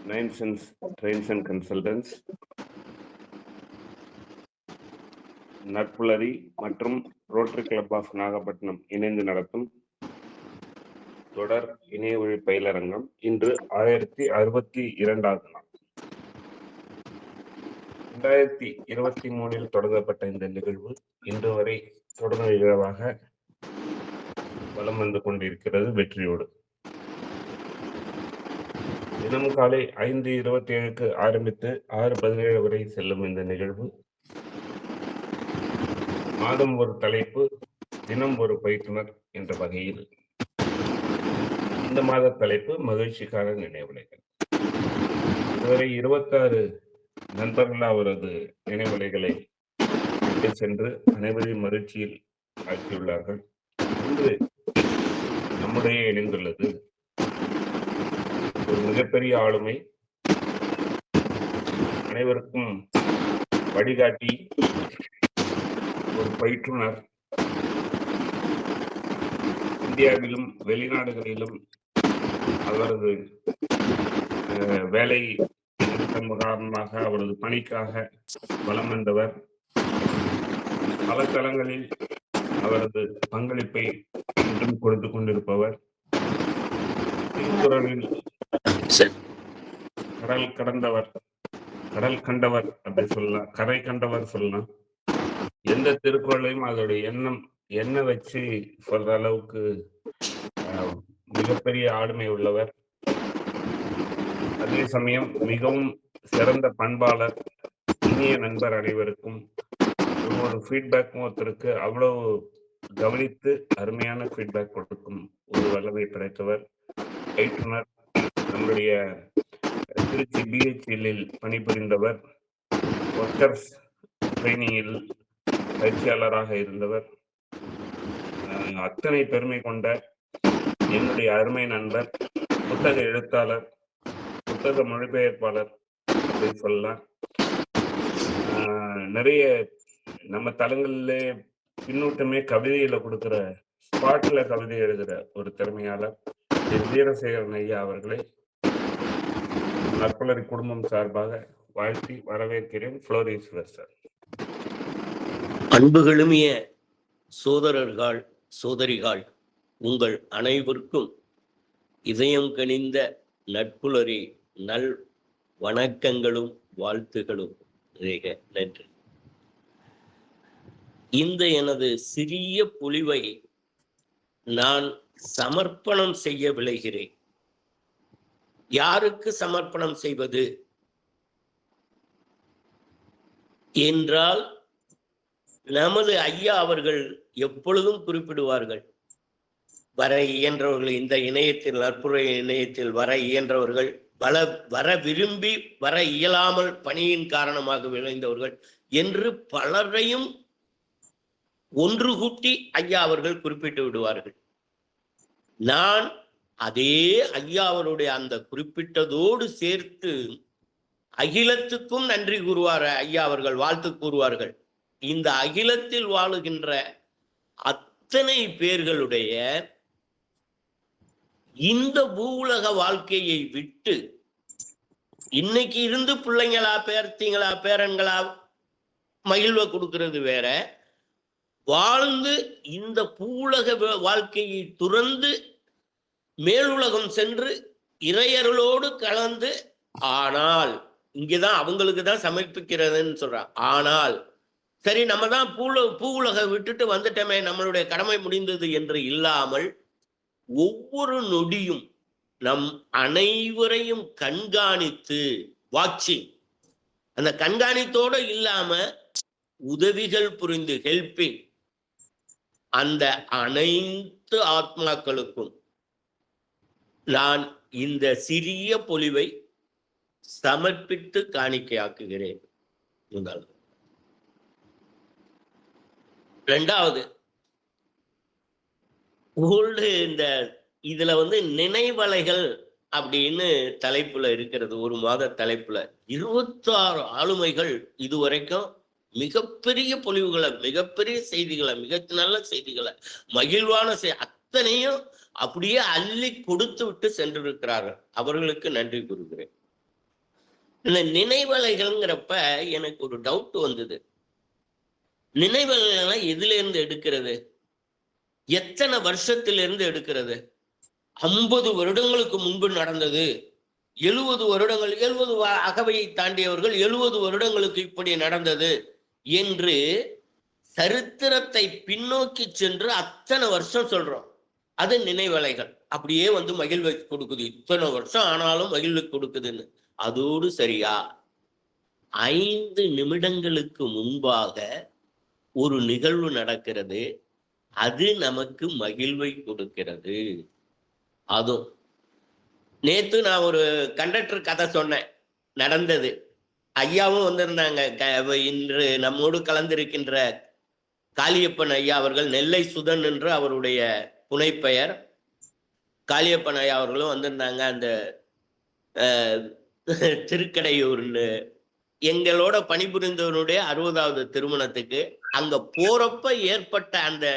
Nine sense trains and consultants, நட்புலரி மற்றும் Rotary club of Nagapattinam இணைந்து நடத்தும் தொடர் இணையவழி பயிலரங்கம் இன்று 1062வது நாள். 2023 தொடங்கப்பட்ட இந்த நிகழ்வு இன்று வரை தொடர் நிகழ்வாக வலம் வந்து கொண்டிருக்கிறது வெற்றியோடு. தினமும் காலை 5:27க்கு ஆரம்பித்து 6:17 வரை செல்லும் இந்த நிகழ்வு மாதம் ஒரு தலைப்பு, தினம் ஒரு பயிற்றுனர் என்ற வகையில் இந்த மாத தலைப்பு மகிழ்ச்சிக்கான நினைவலைகள். இதுவரை 26 நண்பர்கள் அவரது நினைவலைகளை விட்டு சென்று அனைவரையும் மகிழ்ச்சியில் ஆக்கியுள்ளார்கள். இன்று நம்முடைய இணைந்துள்ளது ஒரு மிகப்பெரிய ஆளுமை, அனைவருக்கும் வழிகாட்டி, ஒரு பயிற்றுனர், இந்தியாவிலும் வெளிநாடுகளிலும் அவரது வேலை நிறுத்தம் காரணமாக அவரது பணிக்காக வலம் வந்தவர். பல தளங்களில் அவரது பங்களிப்பை இன்றும் கொடுத்து கொண்டிருப்பவர். திருக்குறளில் கடல் கண்டவர் அப்படி சொல்லலாம், கரை கண்டவர் சொல்லலாம். எந்த திருக்குறளையும் அதோடைய எண்ண வச்சு சொல்ற அளவுக்கு மிகப்பெரிய ஆளுமை உள்ளவர். அதே சமயம் மிகவும் சிறந்த பண்பாளர், இனிய நண்பர். அனைவருக்கும் ஒரு ஃபீட்பேக்கும் ஒருத்தருக்கு அவ்வளவு கவனித்து அருமையான ஃபீட்பேக் கொடுக்கும் ஒரு வல்லமை படைத்தவர், பயிற்றுனர். நம்முடைய திருச்சி பிஹெச்எல்லில் பணிபுரிந்தவர், ஒர்க்கர்ஸ் ட்ரைனிங்கில் பயிற்சியாளராக இருந்தவர். அத்தனை பெருமை கொண்ட என்னுடைய அருமை நண்பர், புத்தக எழுத்தாளர், புத்தக மொழிபெயர்ப்பாளர் அப்படின்னு சொல்லலாம். நிறைய நம்ம தளங்கள்ல பின்னூட்டமே கவிதையில கொடுக்கிற, ஸ்பாட்ல கவிதை எழுதுகிற ஒரு திறமையாளர் வீரசேகரன் ஐயா அவர்களை நற்புலரி குடும்பம் சார்பாக வாழ்த்தி வரவேற்கிறேன். ஃப்ளோரிஸ்வர் சார். அன்புகளுமிய சோதரர்கள், சோதரிகள், உங்கள் அனைவருக்கும் இதயம் கனிந்த நட்புலரி நல் வணக்கங்களும் வாழ்த்துகளும். மிக நன்றி. இந்த எனது சிறிய பொழிவை நான் சமர்ப்பணம் செய்ய விளைகிறேன். யாருக்கு சமர்ப்பணம் செய்வது என்றால், நமது ஐயா அவர்கள் எப்பொழுதும் குறிப்பிடுவார்கள், வர இயன்றவர்கள், இந்த இணையத்தில், நட்புரை இணையத்தில் வர இயன்றவர்கள், வர விரும்பி வர இயலாமல் பணியின் காரணமாக விளைந்தவர்கள் என்று பலரையும் ஒன்று கூட்டி ஐயா அவர்கள் குறிப்பிட்டு விடுவார்கள். நான் அதே ஐயா அவருடைய அந்த குறிப்பிட்டதோடு சேர்த்து அகிலத்துக்கும் நன்றி கூறுவார் ஐயா அவர்கள், வாழ்த்து கூறுவார்கள். இந்த அகிலத்தில் வாழுகின்ற அத்தனை பேர்களுடைய இந்த பூவுலக வாழ்க்கையை விட்டு இன்னைக்கு இருந்து பிள்ளைங்களா, பேர்த்திங்களா, பேரன்களா மகிழ்வை கொடுக்கிறது வேற, வாழ்ந்து இந்த பூவுலக வாழ்க்கையை துறந்து மேலுலகம் சென்று இறையருளோடு கலந்து, ஆனால் இங்கேதான் அவங்களுக்கு தான் சமர்ப்பிக்கிறதுன்னு சொல்றான். ஆனால் சரி, நம்ம தான் பூவுலக விட்டுட்டு வந்துட்டோமே, நம்மளுடைய கடமை முடிந்தது என்று இல்லாமல் ஒவ்வொரு நொடியும் நம் அனைவரையும் கண்காணித்து, வாட்சிங், அந்த கண்காணித்தோடு இல்லாம உதவிகள் புரிந்து, ஹெல்பிங், அந்த அனைத்து ஆத்மாக்களுக்கும் நான் இந்த சிறிய பொலிவை சமர்ப்பித்து காணிக்கையாக்குகிறேன். முதலாவது. இரண்டாவது, இந்த இதுல நினைவலைகள் அப்படின்னு தலைப்புல இருக்கிறது. ஒரு மாத தலைப்புல 26 ஆளுமைகள் இதுவரைக்கும் மிகப்பெரிய பொலிவுகளை, மிகப்பெரிய செய்திகளை, மிக நல்ல செய்திகளை, மகிழ்வான அத்தனையும் அப்படியே அள்ளி கொடுத்து விட்டு சென்றிருக்கிறார்கள். அவர்களுக்கு நன்றி கூறுகிறேன். இந்த நினைவலைகள்ங்கிறப்ப எனக்கு ஒரு டவுட் வந்தது. நினைவலைகள்லாம் எதுல இருந்து எடுக்கிறது? எத்தனை வருஷத்திலிருந்து எடுக்கிறது? 50 வருடங்களுக்கு முன்பு நடந்தது, 70 வருடங்கள், 70 அகவையை தாண்டியவர்கள் 70 வருடங்களுக்கு இப்படி நடந்தது என்று சரித்திரத்தை பின்னோக்கி சென்று அத்தனை வருஷம் சொல்றோம். அது நினைவலைகள். அப்படியே வந்து மகிழ்வை கொடுக்குது. இத்தனை வருஷம் ஆனாலும் மகிழ்வை கொடுக்குதுன்னு. அதோடு சரியா? 5 நிமிடங்களுக்கு முன்பாக ஒரு நிகழ்வு நடக்கிறது, அது நமக்கு மகிழ்வை கொடுக்கிறது. அதுவும் நேத்து நான் ஒரு கண்டக்டர் கதை சொன்னேன், நடந்தது. ஐயாவும் வந்திருந்தாங்க. இன்று நம்மோடு கலந்திருக்கின்ற காளியப்பன் ஐயா அவர்கள், நெல்லை சுதன் என்று அவருடைய புனைப்பெயர். காளியப்பன் ஐயா அவர்களும் வந்திருந்தாங்க. அந்த திருக்கடையூர்னு எங்களோட பணிபுரிந்தவனுடைய 60வது திருமணத்துக்கு அங்க போறப்ப ஏற்பட்ட அந்த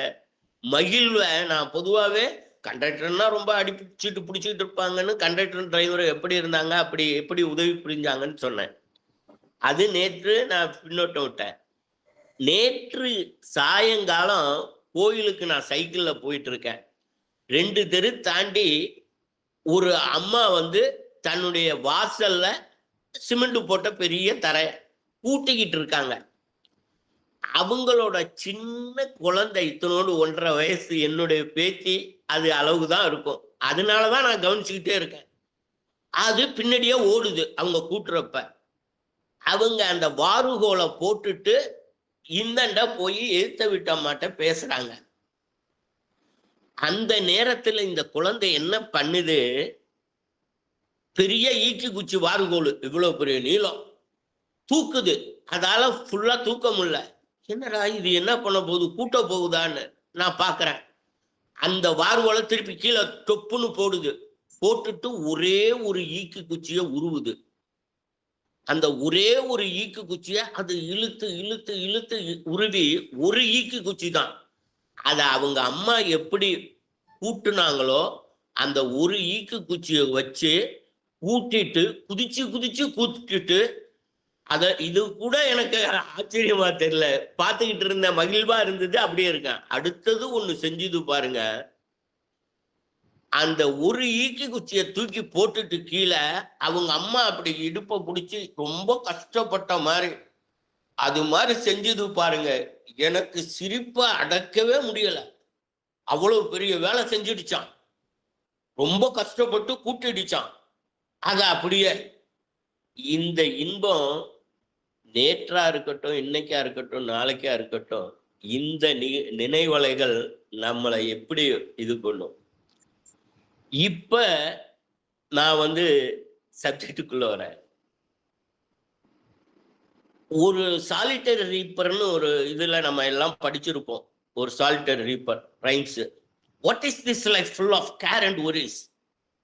மகிழ்வை நான் பொதுவாகவே, கண்டக்டர்னா ரொம்ப அடிப்பிடிச்சிட்டு பிடிச்சிட்டு இருப்பாங்கன்னு, கண்டக்டர் டிரைவர் எப்படி இருந்தாங்க, அப்படி எப்படி உதவி புரிஞ்சாங்கன்னு சொன்னேன். அது நேற்று நான் பின்னோட்டம் விட்டேன். நேற்று சாயங்காலம் கோயிலுக்கு நான் சைக்கிள்ல போயிட்டு இருக்கேன். 2 தெரு தாண்டி ஒரு அம்மா வந்து தன்னுடைய வாசல்ல சிமெண்ட் போட்ட பெரிய தரை கூட்டிக்கிட்டு இருக்காங்க. அவங்களோட சின்ன குழந்தை, இத்தனோடு 1.5 வயசு, என்னுடைய பேத்தி அது அளவுதான் இருக்கும். அதனாலதான் நான் கவனிச்சுக்கிட்டே இருக்கேன். அது பின்னாடியே ஓடுது. அவங்க கூட்டுறப்ப அவங்க அந்த வாருகோலை போட்டுட்டு இந்தண்ட போய் எதிர்த்த விட்ட மாட்ட பேசுறாங்க. அந்த நேரத்துல இந்த குழந்தை என்ன பண்ணுது, பெரிய ஈக்கி குச்சி வாருகோல், இவ்வளவு பெரிய நீளம், தூக்குது. அதால ஃபுல்லா தூக்க முடியல. என்னடா இது, என்ன பண்ண போகுது, கூட்ட போகுதான்னு நான் பாக்குறேன். அந்த வாருகோலை திருப்பி கீழே தொப்புன்னு போடுது. போட்டுட்டு ஒரே ஒரு ஈக்கு குச்சியை உருவுது. அந்த ஒரே ஒரு ஈக்கு குச்சியை அது இழுத்து இழுத்து இழுத்து உருவி ஒரு ஈக்கு குச்சி தான். அதை அவங்க அம்மா எப்படி கூட்டுனாங்களோ அந்த ஒரு ஈக்கு குச்சியை வச்சு கூட்டிட்டு குதிச்சு குதிச்சு கூட்டிட்டு, இது கூட எனக்கு ஆச்சரியமா தெரியல, பார்த்துக்கிட்டு இருந்த மகிழ்வா இருந்தது, அப்படியே இருக்கேன். அடுத்தது ஒண்ணு செஞ்சது பாருங்க. அந்த ஒரு ஈக்கி குச்சியை தூக்கி போட்டுட்டு கீழே அவங்க அம்மா அப்படி இடுப்பை பிடிச்சி ரொம்ப கஷ்டப்பட்ட மாதிரி அது மாதிரி செஞ்சது பாருங்க. எனக்கு சிரிப்பை அடக்கவே முடியல. அவ்வளவு பெரிய வேலை செஞ்சிடுச்சான். ரொம்ப கஷ்டப்பட்டு கூட்டிடுச்சான். அது அப்படியே. இந்த இன்பம் நேற்றா இருக்கட்டும், இன்னைக்கா இருக்கட்டும், நாளைக்கா இருக்கட்டும், இந்த நினைவலைகள் நம்மளை எப்படி இது பண்ணும். இப்ப நான் வந்து சப்ஜெக்டுக்குள்ள வரேன். ஒரு சாலிட்டரி ரீப்பர்னு ஒரு இதுல நம்ம எல்லாம் படிச்சிருப்போம். ஒரு solitary reaper rhymes. What is this life full of care and worries?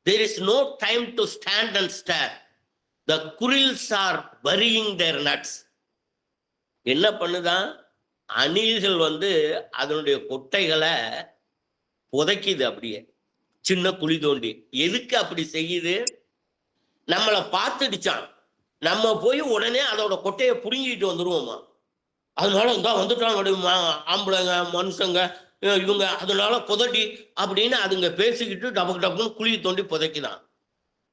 There is no time to stand and stare. The quills are burying their nuts. என்ன பண்ணுதான், அணில்கள் வந்து அதனுடைய கொட்டைகளை புதைக்குது. அப்படியே சின்ன குழி தோண்டி. எதுக்கு அப்படி செய்யுது? நம்மளை பார்த்துடுச்சான். நம்ம போய் உடனே அதோட கொட்டையை புடுங்கிட்டு வந்துருவோமா. அதனால இங்க வந்துட்டாங்க ஆம்பளைங்க மனுஷங்க இவங்க, அதனால புதட்டி அப்படின்னு அதுங்க பேசிக்கிட்டு டபக்கு டப்புன்னு குழி தோண்டி புதைக்குதான்.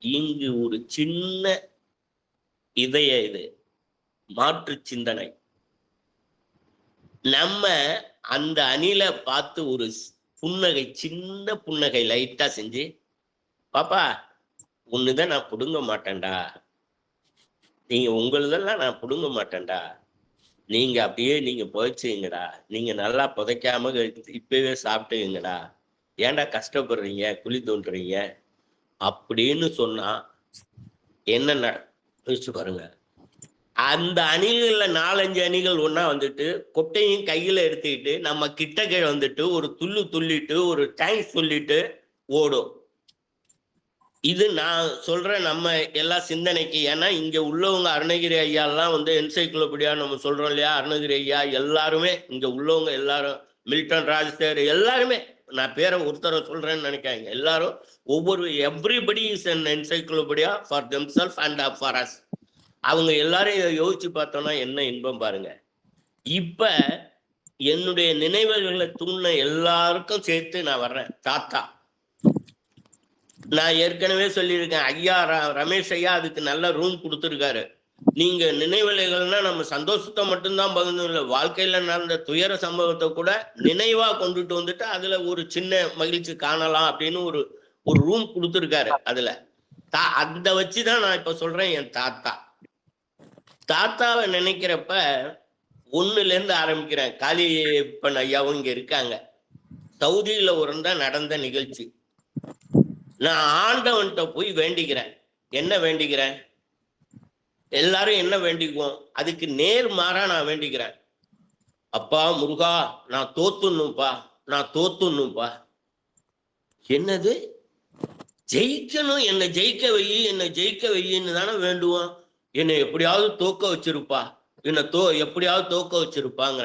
இங்கு ஒரு சின்ன இதய இது மாற்று சிந்தனை. நம்ம அந்த அணிலை பார்த்து ஒரு புன்னகை, சின்ன புன்னகை லைட்டா செஞ்சு, பாப்பா ஒண்ணுதான் நான் புடுங்க மாட்டேன்டா, நீங்க உங்களதெல்லாம் நான் புடுங்க மாட்டேன்டா, நீங்க அப்படியே நீங்க புதைச்சுங்கடா, நீங்க நல்லா புதைக்காம இப்பவே சாப்பிட்டுங்கடா, ஏன்டா கஷ்டப்படுறீங்க, குழி தோன்றீங்க அப்படின்னு சொன்னா என்ன யோசிச்சு பாருங்க. அந்த அணில்கள்ல 4-5 அணிகள் ஒன்னா வந்துட்டு கொட்டையும் கையில எடுத்துக்கிட்டு நம்ம கிட்டக்கே வந்துட்டு ஒரு துள்ளு துள்ளிட்டு ஒரு தேங்க்ஸ் சொல்லிட்டு ஓடும். இது நான் சொல்றேன் நம்ம எல்லா சிந்தனைக்கு. ஏன்னா இங்க உள்ளவங்க அருணகிரி ஐயா எல்லாம் வந்து என்சைக்ளோபீடியா நம்ம சொல்றோம் இல்லையா, அருணகிரி ஐயா எல்லாருமே இங்க உள்ளவங்க எல்லாரும், மில்டன் ராஜசேகர் எல்லாருமே, நான் பேரை ஒருத்தரை சொல்றேன்னு நினைக்காங்க, எல்லாரும் ஒவ்வொரு everybody is an encyclopedia for themselves and for us. அவங்க எல்லாரையும் யோசிச்சு பார்த்தோம்னா என்ன இன்பம் பாருங்க. இப்ப என்னுடைய நினைவுகளை தூண்ட எல்லாருக்கும் சேர்த்து நான் வர்றேன். தாத்தா, நான் ஏற்கனவே சொல்லியிருக்கேன், ஐயா ரமேஷ் ஐயா அதுக்கு நல்ல ரூம் கொடுத்துருக்காரு. நீங்க நினைவலைகள்னா நம்ம சந்தோஷத்தை மட்டும்தான் பகிர்ந்து இல்லை, வாழ்க்கையில நடந்த துயர சம்பவத்தை கூட நினைவா கொண்டுட்டு வந்துட்டு அதுல ஒரு சின்ன மகிழ்ச்சி காணலாம் அப்படின்னு ஒரு ரூம் கொடுத்துருக்காரு. அதுல அந்த வச்சுதான் நான் இப்ப சொல்றேன். என் தாத்தாவை நினைக்கிறப்ப 1ல இருந்து ஆரம்பிக்கிறேன். காளியப்பன் ஐயாவும் இங்க இருக்காங்க. சவுதியில ஒரு தான் நடந்த நிகழ்ச்சி. நான் ஆண்டவன்கிட்ட போய் வேண்டிக்கிறேன். என்ன வேண்டிக்கிறேன்? எல்லாரும் என்ன வேண்டிக்குவோம்? அதுக்கு நேர்மாறா நான் வேண்டிக்கிறேன். அப்பா முருகா, நான் தோத்துணும்பா. என்னது? ஜெயிக்கணும், என்னை ஜெயிக்க வையின்னு தானே வேண்டுவோம். என்னை எப்படியாவது தோக்க வச்சிருப்பா, எப்படியாவது தோக்க வச்சிருப்பாங்க.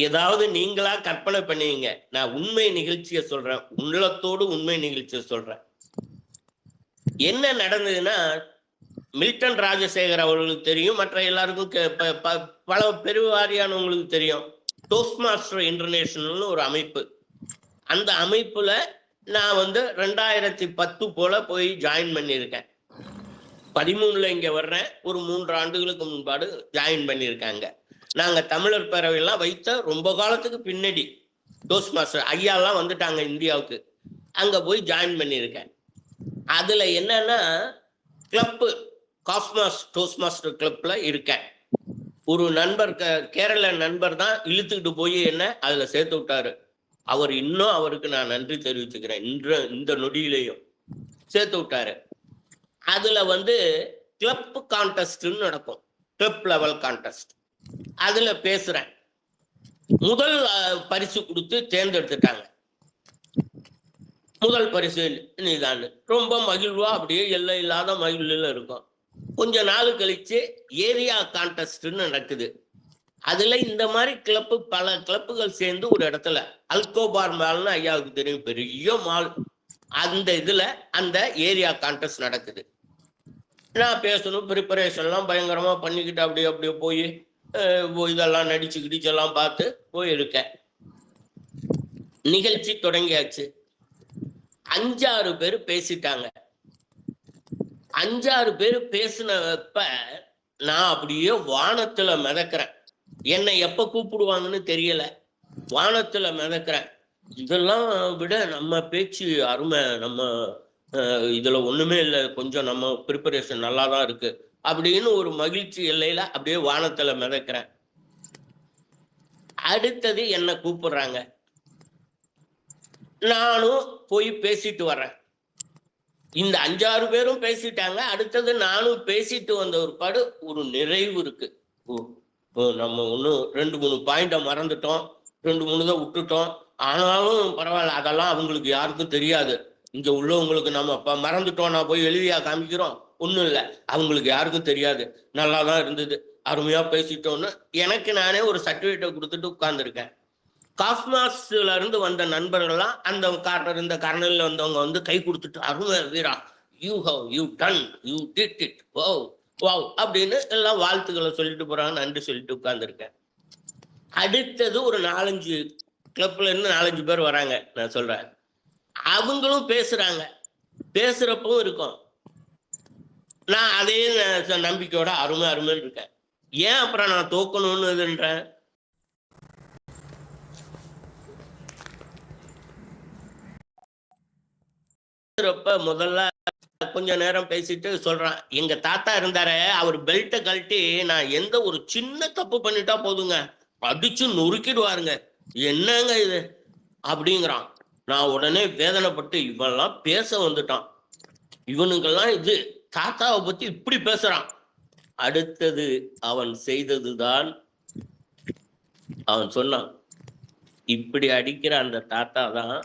ஏதாவது நீங்களா கற்பனை பண்ணுவீங்க. நான் உண்மை நிகழ்ச்சியை சொல்றேன், உள்ளத்தோடு உண்மை நிகழ்ச்சியை சொல்றேன். என்ன நடந்ததுன்னா, மில்டன் ராஜசேகர் அவர்களுக்கு தெரியும், மற்ற எல்லாருக்கும் பல பெருவாரியானவங்களுக்கு தெரியும். டோஸ்ட் மாஸ்டர் இன்டர்நேஷனல்னு ஒரு அமைப்பு. அந்த அமைப்புல நான் 2010 போல போய் ஜாயின் பண்ணியிருக்கேன். 13ல இங்க வர்றேன். ஒரு 3 ஆண்டுகளுக்கு முன்பாடு ஜாயின் பண்ணியிருக்காங்க. நாங்க தமிழர் பேரவையெல்லாம் வைத்த ரொம்ப காலத்துக்கு பின்னாடி டோஸ்ட் மாஸ்டர் ஐயாலாம் வந்துட்டாங்க இந்தியாவுக்கு. அங்க போய் ஜாயின் பண்ணியிருக்கேன். அதுல என்னன்னா, கிளப்பு காஸ்மாஸ் டோஸ்ட் மாஸ்டர் கிளப்ல இருக்கேன். ஒரு நண்பர், கேரள நண்பர் தான் இழுத்துக்கிட்டு போய் என்ன அதுல சேர்த்து விட்டாரு. அவருக்கு நான் நன்றி தெரிவிச்சுக்கிறேன். இந்த நொடியிலையும் சேர்த்து விட்டாரு. அதுல கிளப் கான்டெஸ்ட்னு நடக்கும், கிளப் லெவல் கான்டெஸ்ட். அதுல பேசுறேன். முதல் பரிசு கொடுத்து தேர்ந்தெடுத்துட்டாங்க. முதல் பரிசு நீதான். ரொம்ப மகிழ்வா அப்படியே எல்லை இல்லாத மகிழ்வுல இருக்கும். கொஞ்ச நாள் கழிச்சு ஏரியா கான்டெஸ்ட்னு நடக்குது. அதுல இந்த மாதிரி கிளப்பு, பல கிளப்புகள் சேர்ந்து ஒரு இடத்துல, அல்கோபார் மால்னு ஐயாவுக்கு தெரியும், பெரிய மால். அந்த இதுல அந்த ஏரியா கான்டெஸ்ட் நடக்குது. நான் பேசணும், ப்ரிப்பரேஷன்லாம் பயங்கரமா பண்ணிக்கிட்டு அப்படியே போய் இதெல்லாம் நடிச்சு கிடிச்செல்லாம் பார்த்து போயிருக்கேன். நிகழ்ச்சி தொடங்கியாச்சு. 5-6 பேர் பேசிட்டாங்க. 5-6 பேர் பேசினப்ப நான் அப்படியே வானத்துல மிதக்கிறேன். என்னை எப்ப கூப்பிடுவாங்கன்னு தெரியல. வானத்துல மிதக்கிறேன். இதெல்லாம் விட நம்ம பேச்சு அருமை, நம்ம இதுல ஒண்ணுமே இல்லை, கொஞ்சம் நம்ம ப்ரிப்பரேஷன் நல்லா தான் இருக்கு அப்படின்னு ஒரு மகிழ்ச்சி எல்லையில அப்படியே வானத்துல மிதக்கிறேன். அடுத்தது என்ன கூப்பிடுறாங்க. நானும் போய் பேசிட்டு வர்றேன். இந்த 5-6 பேரும் பேசிட்டாங்க. அடுத்தது நானும் பேசிட்டு வந்த ஒரு நிறைவு இருக்கு. நம்ம ஒன்றும் 2-3 பாயிண்ட மறந்துட்டோம், 2-3 தான் விட்டுட்டோம். ஆனாலும் பரவாயில்ல, அதெல்லாம் அவங்களுக்கு யாருக்கும் தெரியாது. இங்க உள்ளவங்களுக்கு நம்ம மறந்துட்டோம், நான் போய் எழுதியா காமிக்கிறோம், ஒன்றும் இல்லை, அவங்களுக்கு யாருக்கும் தெரியாது. நல்லா தான் இருந்தது, அருமையா பேசிட்டோன்னு எனக்கு நானே ஒரு சர்டிஃபிகேட்டை கொடுத்துட்டு உட்கார்ந்துருக்கேன். காஸ்மாஸ்ல இருந்து வந்த நண்பர்கள்லாம் அந்த இந்த கர்னல்ல வந்தவங்க கை கொடுத்துட்டு, அருமை Veera, you done, you did it, wow அப்படின்னு எல்லாம் வாழ்த்துக்களை சொல்லிட்டு போறாங்க, நன்றி சொல்லிட்டு உட்கார்ந்துருக்கேன். அடுத்தது ஒரு 4-5 கிளப்ல இருந்து 4-5 பேர் வராங்க. நான் சொல்றேன், அவங்களும் பேசுறாங்க. பேசுறப்பவும் இருக்கும். நான் அதே நம்பிக்கையோட அருமைன்னு இருக்கேன். ஏன் அப்புறம் நான் தோக்கணும்னுன்றேன். முதல்ல கொஞ்ச நேரம் பேசிட்டு சொல்றான், எங்க தாத்தா இருந்தாரு, அவர் பெல்ட்டை கழட்டி நான் எந்த ஒரு சின்ன தப்பு பண்ணிட்டா போதுங்க அடிச்சு நொறுக்கிடுவாருங்க, என்னங்க இது அப்படிங்கிறான். நான் உடனே வேதனைப்பட்டு, இவெல்லாம் பேச வந்துட்டான், இவனுங்கெல்லாம் இது தாத்தாவை பத்தி இப்படி பேசுறான். அடுத்தது அவன் செய்ததுதான், அவன் சொன்னான், இப்படி அடிக்கிற அந்த தாத்தா தான்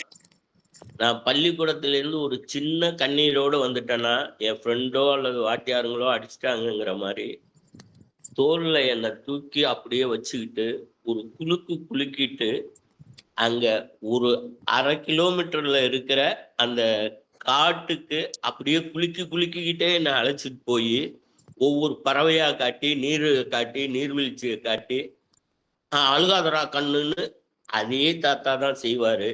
நான் பள்ளிக்கூடத்திலேருந்து ஒரு சின்ன கண்ணீரோடு வந்துட்டேன்னா, என் ஃப்ரெண்டோ அல்லது வாத்தியாருங்களோ அடிச்சிட்டாங்கிற மாதிரி தோல்ல என்னை தூக்கி அப்படியே வச்சுக்கிட்டு ஒரு குலுக்கிட்டு அங்க ஒரு 1/2 கிலோமீட்டர்ல இருக்கிற அந்த காட்டுக்கு அப்படியே குலுக்கிக்கிட்டே என்னை அழைச்சிட்டு போய் ஒவ்வொரு பறவையா காட்டி, நீர் காட்டி, நீர்வீழ்ச்சியை காட்டி, அழுகாதரா கண்ணுன்னு அதே தாத்தா தான் செய்வாரு.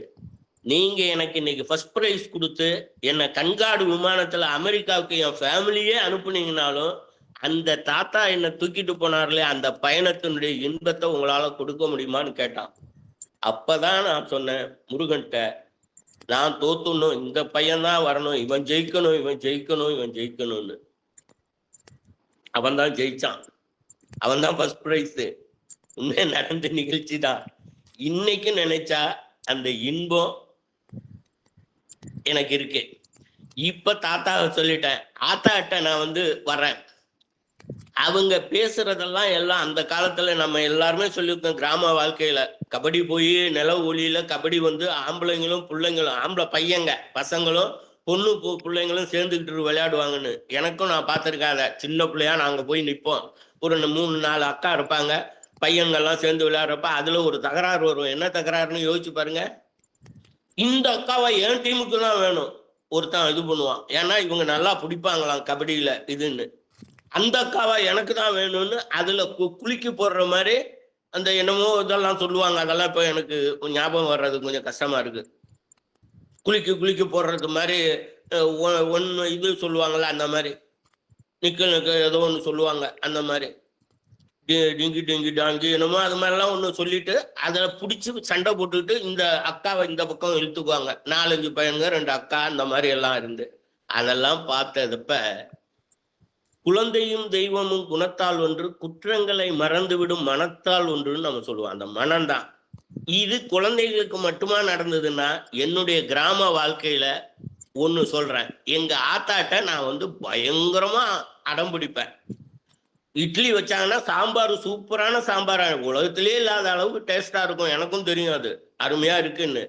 நீங்க எனக்கு இன்னைக்கு ஃபர்ஸ்ட் பிரைஸ் கொடுத்து என்னை கண்காடு விமானத்துல அமெரிக்காவுக்கு என் ஃபேமிலியே அனுப்புனீங்கனாலும், அந்த தாத்தா என்னை தூக்கிட்டு போனார்களே அந்த பயணத்தினுடைய இன்பத்தை உங்களால கொடுக்க முடியுமான்னு கேட்டான். அப்பதான் நான் சொன்னேன் முருகன்கிட்ட, நான் தோத்துணும், இந்த பையன்தான் வரணும், இவன் ஜெயிக்கணும், இவன் ஜெயிக்கணும், இவன் ஜெயிக்கணும்னு. அவன் தான் ஜெயிச்சான். அவன் தான் ஃபர்ஸ்ட் பிரைஸ். உண்மையா நடந்த நிகழ்ச்சி தான். இன்னைக்கு நினைச்சா அந்த இன்பம் எனக்கு இருக்கு. இப்ப தாத்தாவை சொல்லிட்டேன், ஆத்தாட்ட நான் வர்றேன். அவங்க பேசுறதெல்லாம் எல்லாம் அந்த காலத்துல நம்ம எல்லாருமே சொல்லியிருக்கோம். கிராம வாழ்க்கையில கபடி போய் நில ஒளியில கபடி ஆம்பளைங்களும் பிள்ளைங்களும், ஆம்பளை பையங்க பசங்களும் பொண்ணு பிள்ளைங்களும் சேர்ந்துக்கிட்டு விளையாடுவாங்கன்னு எனக்கும் நான் பார்த்துருக்கேன். அதை சின்ன பிள்ளையா நாங்க போய் நிற்போம். ஒரு 3-4 அக்கா இருப்பாங்க, பையங்கள்லாம் சேர்ந்து விளையாடுறப்ப அதுல ஒரு தகராறு வரும். என்ன தகராறுன்னு யோசிச்சு பாருங்க. இந்த அக்காவை என் டீமுக்கு தான் வேணும் ஒருத்தன் இது பண்ணுவான், ஏன்னா இவங்க நல்லா பிடிப்பாங்களாம் கபடியில இதுன்னு. அந்த அக்காவா எனக்கு தான் வேணும்னு அதுல குலுக்கி போடுற மாதிரி அந்த என்னமோ இதெல்லாம் சொல்லுவாங்க. அதெல்லாம் இப்போ எனக்கு ஞாபகம் வர்றது கொஞ்சம் கஷ்டமா இருக்கு. குலுக்கி போடுறது மாதிரி ஒன்று இது சொல்லுவாங்கல்ல, அந்த மாதிரி நிக்க ஏதோ ஒன்று சொல்லுவாங்க. அந்த மாதிரி டிங்கி டிங்கி டாங்கி என்னமோ அது மாதிரிலாம் ஒன்று சொல்லிட்டு அதில் பிடிச்சி சண்டை போட்டுக்கிட்டு இந்த அக்காவை இந்த பக்கம் இழுத்துக்குவாங்க. 4-5 பையனுங்க, 2 அக்கா, அந்த மாதிரி எல்லாம் இருந்து அதெல்லாம் பார்த்ததப்ப குழந்தையும் தெய்வமும் குணத்தால் ஒன்று, குற்றங்களை மறந்துவிடும் மனத்தால் ஒன்றுன்னு நம்ம சொல்லுவோம். அந்த மனம்தான். இது குழந்தைகளுக்கு மட்டுமா நடந்ததுன்னா, என்னுடைய கிராம வாழ்க்கையில ஒண்ணு சொல்றேன். எங்க ஆத்தாட்ட நான் பயங்கரமா அடம் பிடிப்பேன். இட்லி வச்சாங்கன்னா சாம்பார் சூப்பரான சாம்பார், உலகத்திலே இல்லாத அளவுக்கு டேஸ்டா இருக்கும். எனக்கும் தெரியும் அது அருமையா இருக்குன்னு.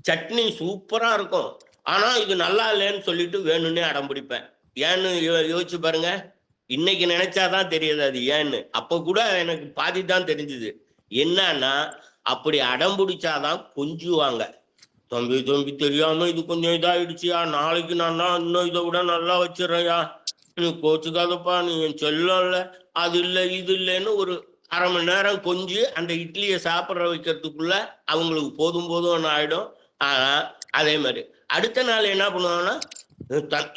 சட்னி சூப்பரா இருக்கும். ஆனா இது நல்லா இல்லைன்னு சொல்லிட்டு வேணும்னே அடம் பிடிப்பேன். ஏன்னு யோசிச்சு பாருங்க. இன்னைக்கு நினைச்சாதான் தெரியுது அது ஏன்னு. அப்ப கூட எனக்கு பாதி தான் தெரிஞ்சுது. என்னன்னா, அப்படி அடம் பிடிச்சாதான் கொஞ்சுவாங்க. தம்பி தெரியாம இது கொஞ்சம் இதாயிடுச்சியா, நாளைக்கு நான் இன்னும் இதை விட நல்லா வச்சிடறேன்யா, நீ கோச்சுக்காதப்பா, நீ என் செல்லம் இல்ல, அது இல்லை இது இல்லைன்னு ஒரு அரை மணி நேரம் கொஞ்சி அந்த இட்லியை சாப்பிட்ற வைக்கிறதுக்குள்ள அவங்களுக்கு போதும் ஆயிடும். ஆனா அதே மாதிரி அடுத்த நாள் என்ன பண்ணுவாங்கன்னா,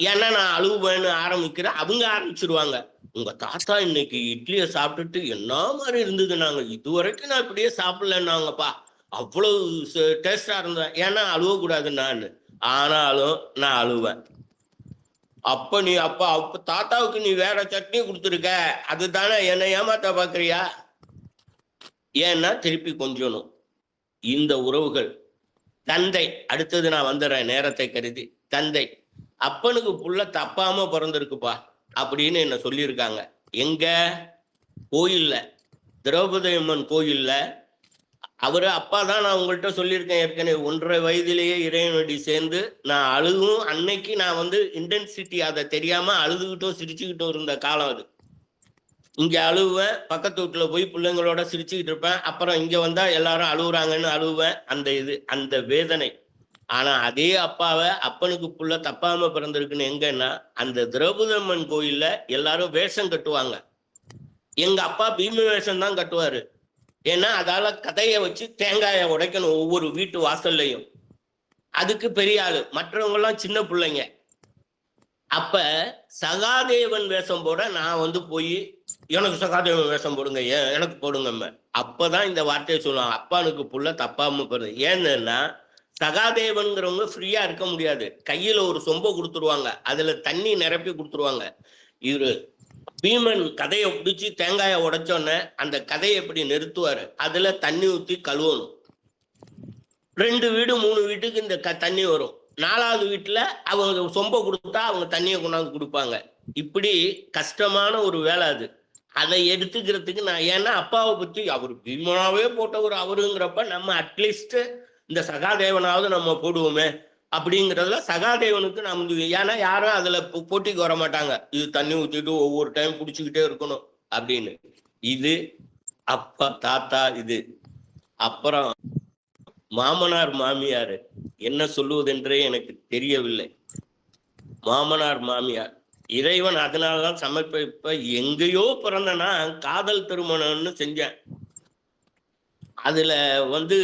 ஏன்னா நான் அழுவேன்னு ஆரம்பிக்கிறேன், அவங்க ஆரம்பிச்சிருவாங்க. உங்க தாத்தா இன்னைக்கு இட்லியை சாப்பிட்டுட்டு என்ன மாதிரி இருந்தது, நாங்க இதுவரைக்கும் நான் இப்படியே சாப்பிடலன்னாங்கப்பா, அவ்வளவு டேஸ்டா இருந்தேன். ஏன்னா அழுவக்கூடாது நான், ஆனாலும் நான் அழுவேன். அப்ப தாத்தாவுக்கு நீ வேற சட்னி கொடுத்துருக்க, அதுதானே என்னை ஏமாத்த பாக்குறியா? ஏன்னா திருப்பி கொஞ்சணும். இந்த உறவுகள் தந்தை, அடுத்தது நான் வந்துடுறேன் நேரத்தை கருதி. தந்தை அப்பனுக்கு புள்ள தப்பாம பிறந்திருக்குப்பா அப்படின்னு என்ன சொல்லியிருக்காங்க. எங்க கோயில்ல, திரௌபதி அம்மன் கோயில்ல. அவரு அப்பா தான், நான் உங்கள்கிட்ட சொல்லியிருக்கேன் ஏற்கனவே, 1.5 வயதிலேயே இறைவனடி சேர்ந்து நான் அழுகும். அன்னைக்கு நான் இன்டென்சிட்டி அதை தெரியாம அழுதுகிட்டும் சிரிச்சுக்கிட்டும் இருந்த காலம் அது. இங்க அழுவேன், பக்கத்து வீட்டுல போய் பிள்ளைங்களோட சிரிச்சுக்கிட்டு இருப்பேன். அப்புறம் இங்க வந்தா எல்லாரும் அழுகுறாங்கன்னு அழுவேன். அந்த வேதனை. ஆனா அதே அப்பாவை அப்பனுக்கு புள்ள தப்பாம பிறந்திருக்குன்னு எங்கன்னா, அந்த திரௌபதி அம்மன் கோயில்ல எல்லாரும் வேஷம் கட்டுவாங்க. எங்க அப்பா பீம வேஷம் தான் கட்டுவாரு. ஏன்னா அதால கதையை வச்சு தேங்காயை உடைக்கணும் ஒவ்வொரு வீட்டு வாசல்லையும். அதுக்கு பெரிய ஆளு, மற்றவங்க எல்லாம் சின்ன பிள்ளைங்க. அப்ப சகாதேவன் வேஷம் போட நான் போய், எனக்கு சகாதேவன் வேஷம் போடுங்க, எனக்கு போடுங்க. அப்பதான் இந்த வார்த்தையை சொல்லுவாங்க, அப்பானுக்கு புள்ள தப்பாம போறது. ஏன்னா சகாதேவன்கிறவங்க ஃப்ரீயா இருக்க முடியாது. கையில ஒரு சொம்பை கொடுத்துருவாங்க, அதுல தண்ணி நிரப்பி கொடுத்துருவாங்க. இவரு பீமன் கதையை பிடிச்சி தேங்காயை உடைச்சோன்னே அந்த கதையை எப்படி நிறுத்துவாரு, அதுல தண்ணி ஊற்றி கழுவணும். 2 வீடு 3 வீட்டுக்கு இந்த தண்ணி வரும். 4வது வீட்டுல அவங்க சொம்ப கொடுத்தா அவங்க தண்ணியை கொண்டாந்து கொடுப்பாங்க. இப்படி கஷ்டமான ஒரு வேலை அது. அதை எடுத்துக்கிறதுக்கு நான், ஏன்னா அப்பாவை பத்தி அவர் பீமனாவே போட்டவர் அவருங்கிறப்ப நம்ம அட்லீஸ்ட் இந்த சகாதேவனாவது நம்ம போடுவோமே அப்படிங்கிறதுல சகாதேவனுக்கு நம்ம, ஏன்னா யாரும் அதுல போட்டிக்கு வர மாட்டாங்க. இது தண்ணி ஊற்றிட்டு ஒவ்வொரு டைம் பிடிச்சிக்கிட்டே இருக்கணும் அப்படின்னு. இது அப்பா தாத்தா இது. அப்புறம் மாமனார் மாமியார் என்ன சொல்லுவதென்றே எனக்கு தெரியவில்லை. மாமனார் மாமியார் இறைவன் அதனாலதான் இப்ப எங்கேயோ பிறந்தனா காதல் திருமணம்னு செஞ்சேன். அதுல வந்து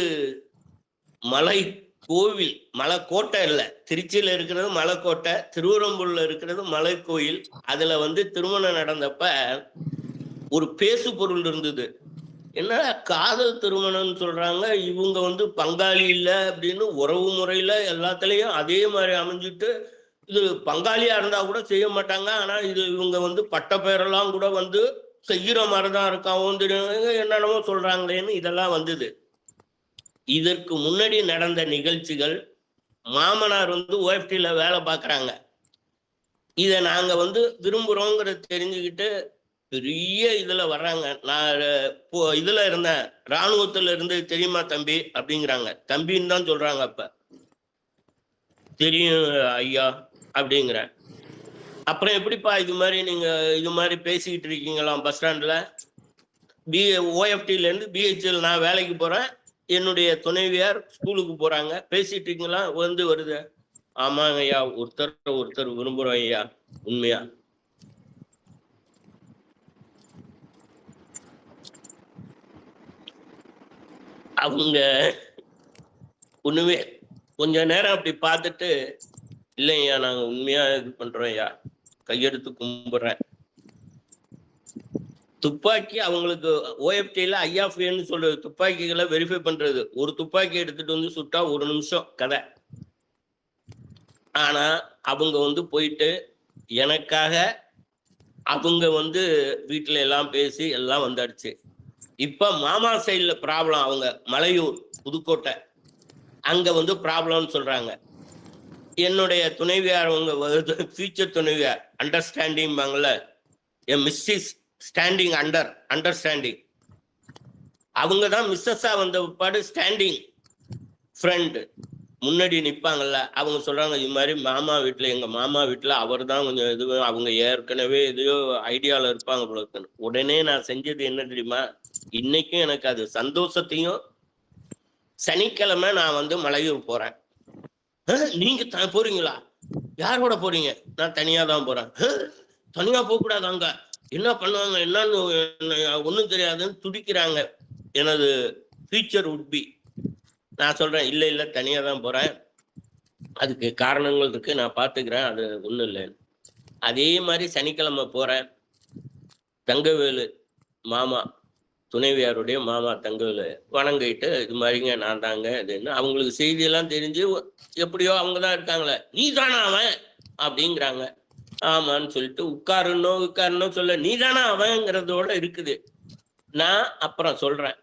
மலை கோவில், மலைக்கோட்டை இல்ல, திருச்சியில இருக்கிறது மலைக்கோட்டை, திருவரம்பூர்ல இருக்கிறது மலை கோயில். அதுல வந்து திருமணம் நடந்தப்ப ஒரு பேசு பொருள் இருந்தது. என்ன காதல் திருமணம்னு சொல்றாங்க, இவங்க வந்து பங்காளி இல்ல அப்படின்னு உறவு முறையில எல்லாத்துலயும் அதே மாதிரி அமைஞ்சிட்டு, இது பங்காளியா இருந்தா கூட செய்ய மாட்டாங்க. ஆனா இது இவங்க வந்து பட்ட பெயரெல்லாம் கூட வந்து செய்யற மாதிரிதான் இருக்காவும் என்னென்னமோ சொல்றாங்களேன்னு இதெல்லாம் வந்தது. இதற்கு முன்னாடி நடந்த நிகழ்ச்சிகள், மாமனார் வந்து ஓஎஃப்டில வேலை பார்க்குறாங்க. இதை நாங்க வந்து விரும்புறோங்கிறத தெரிஞ்சுக்கிட்டு பெரிய இதுல வர்றாங்க. நான் இதுல இருந்தேன், இராணுவத்துல இருந்து தெரியுமா தம்பி அப்படிங்கிறாங்க. தம்பின்னு தான் சொல்றாங்க. அப்ப தெரியும் ஐயா அப்படிங்கிறேன். அப்புறம் எப்படிப்பா இது மாதிரி நீங்க இது மாதிரி பேசிக்கிட்டு இருக்கீங்களாம் பஸ் ஸ்டாண்ட்ல? ஓஎஃப்டில இருந்து பிஹெச்எல் நான் வேலைக்கு போறேன், என்னுடைய துணைவியார் ஸ்கூலுக்கு போறாங்க, பேசிட்டு இருக்கீங்களா? வந்து வருது. ஆமாங்க ஐயா, ஒருத்தர் விரும்புறோம் ஐயா. உண்மையா? அவங்க ஒண்ணுமே கொஞ்ச நேரம் அப்படி பார்த்துட்டு, இல்லையா நாங்க உண்மையா இது பண்றோம் ஐயா, கையெடுத்து கும்பிடுறேன். துப்பாக்கி அவங்களுக்கு ஓஎஃப்டில ஐஆஃப்ஏன்னு சொல்றது, துப்பாக்கிகளை வெரிஃபை பண்றது. ஒரு துப்பாக்கி எடுத்துட்டு வந்து சுட்டா 1 நிமிஷம் கதை. ஆனா அவங்க வந்து போயிட்டு எனக்காக அவங்க வந்து வீட்டுல எல்லாம் பேசி எல்லாம் வந்தாடுச்சு. இப்ப மாமா சைட்ல ப்ராப்ளம். அவங்க மலையூர் புதுக்கோட்டை அங்க வந்து ப்ராப்ளம்னு சொல்றாங்க. என்னுடைய துணைவியார், அவங்க ஃபியூச்சர் துணைவியார், அண்டர்ஸ்டாண்டிங் பாங்கல்ல, மிஸ்ஸஸ் ஸ்டாண்டிங் அண்டர்ஸ்டாண்டிங், அவங்க தான் மிஸ்ஸஸா வந்த பாடு ஸ்டாண்டிங் ஃப்ரெண்ட் முன்னாடி நிற்பாங்கல்ல. அவங்க சொல்றாங்க, இது மாதிரி மாமா வீட்டுல, எங்க மாமா வீட்டுல அவர் தான் கொஞ்சம் இது, அவங்க ஏற்கனவே எதையோ ஐடியால இருப்பாங்க போல இருக்குன்னு. உடனே நான் செஞ்சது என்ன தெரியுமா? இன்னைக்கும் எனக்கு அது சந்தோஷத்தையும், சனிக்கிழமை நான் வந்து மலையூர் போறேன். நீங்க போறீங்களா? யாரோட போறீங்க? நான் தனியா தான் போறேன். தனியா போக கூடாது, அங்க என்ன பண்ணுவாங்க என்னன்னு ஒண்ணும் தெரியாதுன்னு துடிக்கிறாங்க எனது ஃபியூச்சர் உட்பி. நான் சொல்றேன், இல்ல இல்ல தனியா தான் போறேன், அதுக்கு காரணங்கள் இருக்கு, நான் பாத்துக்கிறேன், அது ஒண்ணும் இல்லை. அதே மாதிரி சனிக்கிழமை போறேன். தங்கவேலு மாமா, துணைவியாருடைய மாமா தங்கவேலு வணங்கிட்டு, இது மாதிரிங்க நான் தாங்க இதுன்னு. அவங்களுக்கு செய்தியெல்லாம் தெரிஞ்சு எப்படியோ அவங்க தான் இருக்காங்களே, நீ தானா அவன் அப்படிங்கிறாங்க. ஆமான்னு சொல்லிட்டு உட்காருன்னு சொல்ல, நீ தானா அவங்கிறதோட இருக்குது. நான் அப்புறம் சொல்றேன்,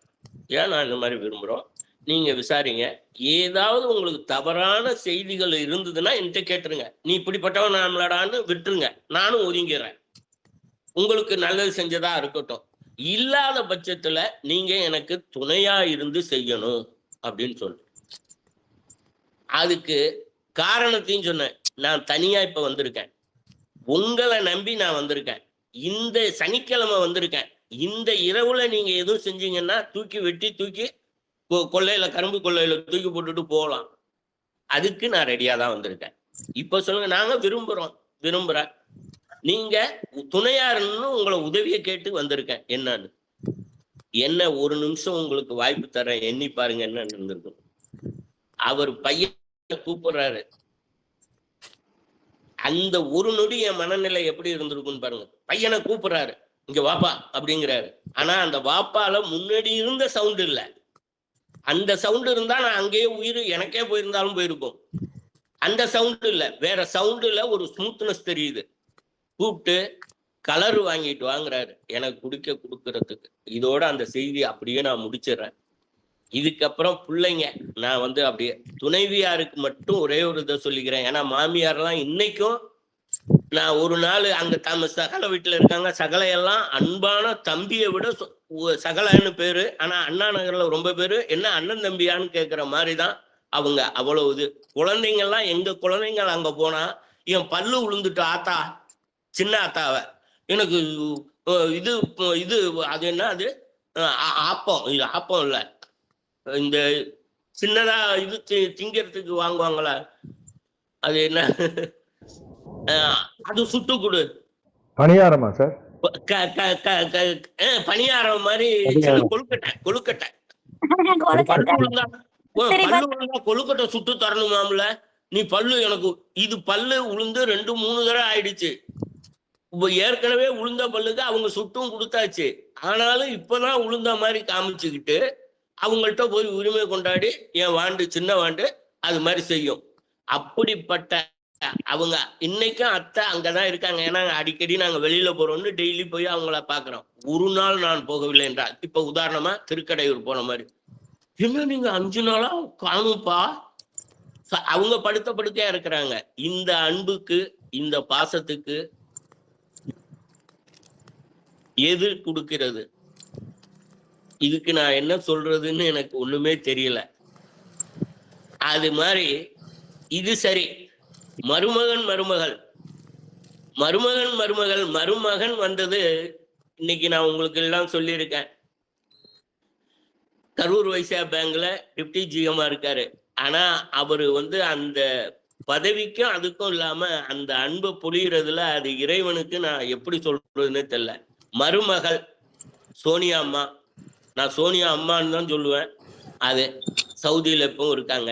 ஏன் நான் இந்த மாதிரி விரும்புறோம், நீங்க விசாரிங்க, ஏதாவது உங்களுக்கு தவறான செய்திகள் இருந்ததுன்னா என்கிட்ட கேட்டுருங்க. நீ இப்படிப்பட்டவன் நம்மளடான்னு விட்டுருங்க, நானும் ஒதுங்கிறேன். உங்களுக்கு நல்லது செஞ்சதா இருக்கட்டும், இல்லாத பட்சத்துல நீங்க எனக்கு துணையா இருந்து செய்யணும் அப்படின்னு சொல்லு. அதுக்கு காரணத்தையும் சொன்னேன். நான் தனியா இப்ப வந்திருக்கேன், உங்களை நம்பி நான் வந்திருக்கேன், இந்த சனிக்கிழமை வந்திருக்கேன். இந்த இரவுல நீங்க எதுவும் செஞ்சீங்கன்னா தூக்கி கொள்ளையில, கரும்பு கொள்ளையில தூக்கி போட்டுட்டு போகலாம். அதுக்கு நான் ரெடியா தான் வந்திருக்கேன். இப்ப சொல்லுங்க, நாங்க விரும்புறேன், நீங்க துணையாருன்னு உங்களை உதவியை கேட்டு வந்திருக்கேன். என்னன்னு என்ன 1 நிமிஷம் உங்களுக்கு வாய்ப்பு தரேன், எண்ணி பாருங்க என்ன இருந்திருக்கும். அவர் பையன் கூப்பிடுறாரு, அந்த ஒரு நொடி என் மனநிலை எப்படி இருந்திருக்குன்னு பாருங்க. பையனை கூப்பிடுறாரு, இங்க வாப்பா அப்படிங்கிறாரு. ஆனா அந்த வாப்பால முன்னாடி இருந்த சவுண்ட் இல்ல, அந்த சவுண்ட் இருந்தா நான் அங்கேயே உயிர் எனக்கே போயிருந்தாலும் போயிருக்கும். அந்த சவுண்ட் இல்ல, வேற சவுண்டுல ஒரு ஸ்மூத்னஸ் தெரியுது. கூப்பிட்டு கலர் வாங்கிட்டு வாங்குறாரு எனக்கு கொடுக்கறதுக்கு. இதோட அந்த செய்தி அப்படியே நான் முடிச்சிடுறேன். இதுக்கப்புறம் பிள்ளைங்க, நான் வந்து அப்படியே துணைவியாருக்கு மட்டும் ஒரே ஒரு இதை சொல்லிக்கிறேன். ஏன்னா மாமியார்லாம் இன்னைக்கும், நான் ஒரு நாள் அங்க சகல வீட்டுல இருக்காங்க, சகலையெல்லாம் அன்பான தம்பியை விட சகலன்னு பேரு. ஆனா அண்ணா நகர்ல ரொம்ப பேரு என்ன அண்ணன் தம்பியான்னு கேட்கிற மாதிரிதான் அவங்க. அவ்வளவு இது. குழந்தைங்கள்லாம், எங்க குழந்தைங்கள் அங்க போனா என் பல்லு விழுந்துட்டு ஆத்தா, சின்ன ஆத்தாவ, எனக்கு இது இது அது என்ன, அது ஆப்பம், இது ஆப்பம் இல்ல, இந்த சின்னதா இது திங்கிறதுக்கு வாங்குவாங்களா, அது என்ன, அது சுட்டு கொடு. பணியாரமா சார்? பணியாரம் மாதிரி சின்ன கொழுக்கட்டை கொழுக்கட்டை பல்லு விழுந்தா பல்லு விழுந்தா கொழுக்கட்டை சுட்டு தரணுமாம்ல. நீ பல்லு எனக்கு இது பல்லு உளுந்து 2-3 தடவை ஆயிடுச்சு. ஏற்கனவே உளுந்த பல்லுக்கு அவங்க சுட்டும் கொடுத்தாச்சு. ஆனாலும் இப்பதான் உளுந்த மாதிரி காமிச்சுக்கிட்டு அவங்கள்ட்ட போய் உரிமை கொண்டாடி என் வாண்டு சின்ன வாண்டு அது மாதிரி செய்யும். அப்படிப்பட்ட அவங்க இன்னைக்கும் அத்தை அங்கதான் இருக்காங்க. ஏன்னா அடிக்கடி நாங்க வெளியில போறோம்னு டெய்லி போய் அவங்கள பாக்குறோம். ஒரு நாள் நான் போகவில்லை என்றால், இப்ப உதாரணமா திருக்கடையூர் போன மாதிரி, என்ன நீங்க 5 நாளா காணும்பா, அவங்க படுத்த படுக்கையா இருக்கிறாங்க. இந்த அன்புக்கு இந்த பாசத்துக்கு எது கொடுக்கிறது? இதுக்கு நான் என்ன சொல்றதுன்னு எனக்கு ஒண்ணுமே தெரியல. அது மாதிரி இது சரி. மருமகன் மருமகன் வந்தது இன்னைக்கு நான் உங்களுக்கு எல்லாம் சொல்லியிருக்கேன். கரூர் வைசியா பேங்க்ல டிப்டி ஜிஎம்மா இருக்காரு. ஆனா அவரு அந்த பதவிக்கும் அதுக்கும் இல்லாம அந்த அன்பை பொழியறதுல அது இறைவனுக்கு நான் எப்படி சொல்றதுன்னு தெரியல. மருமகள் சோனியா அம்மா, நான் சோனியா அம்மான்னு தான் சொல்லுவேன். அது சவுதியில எப்பவும் இருக்காங்க.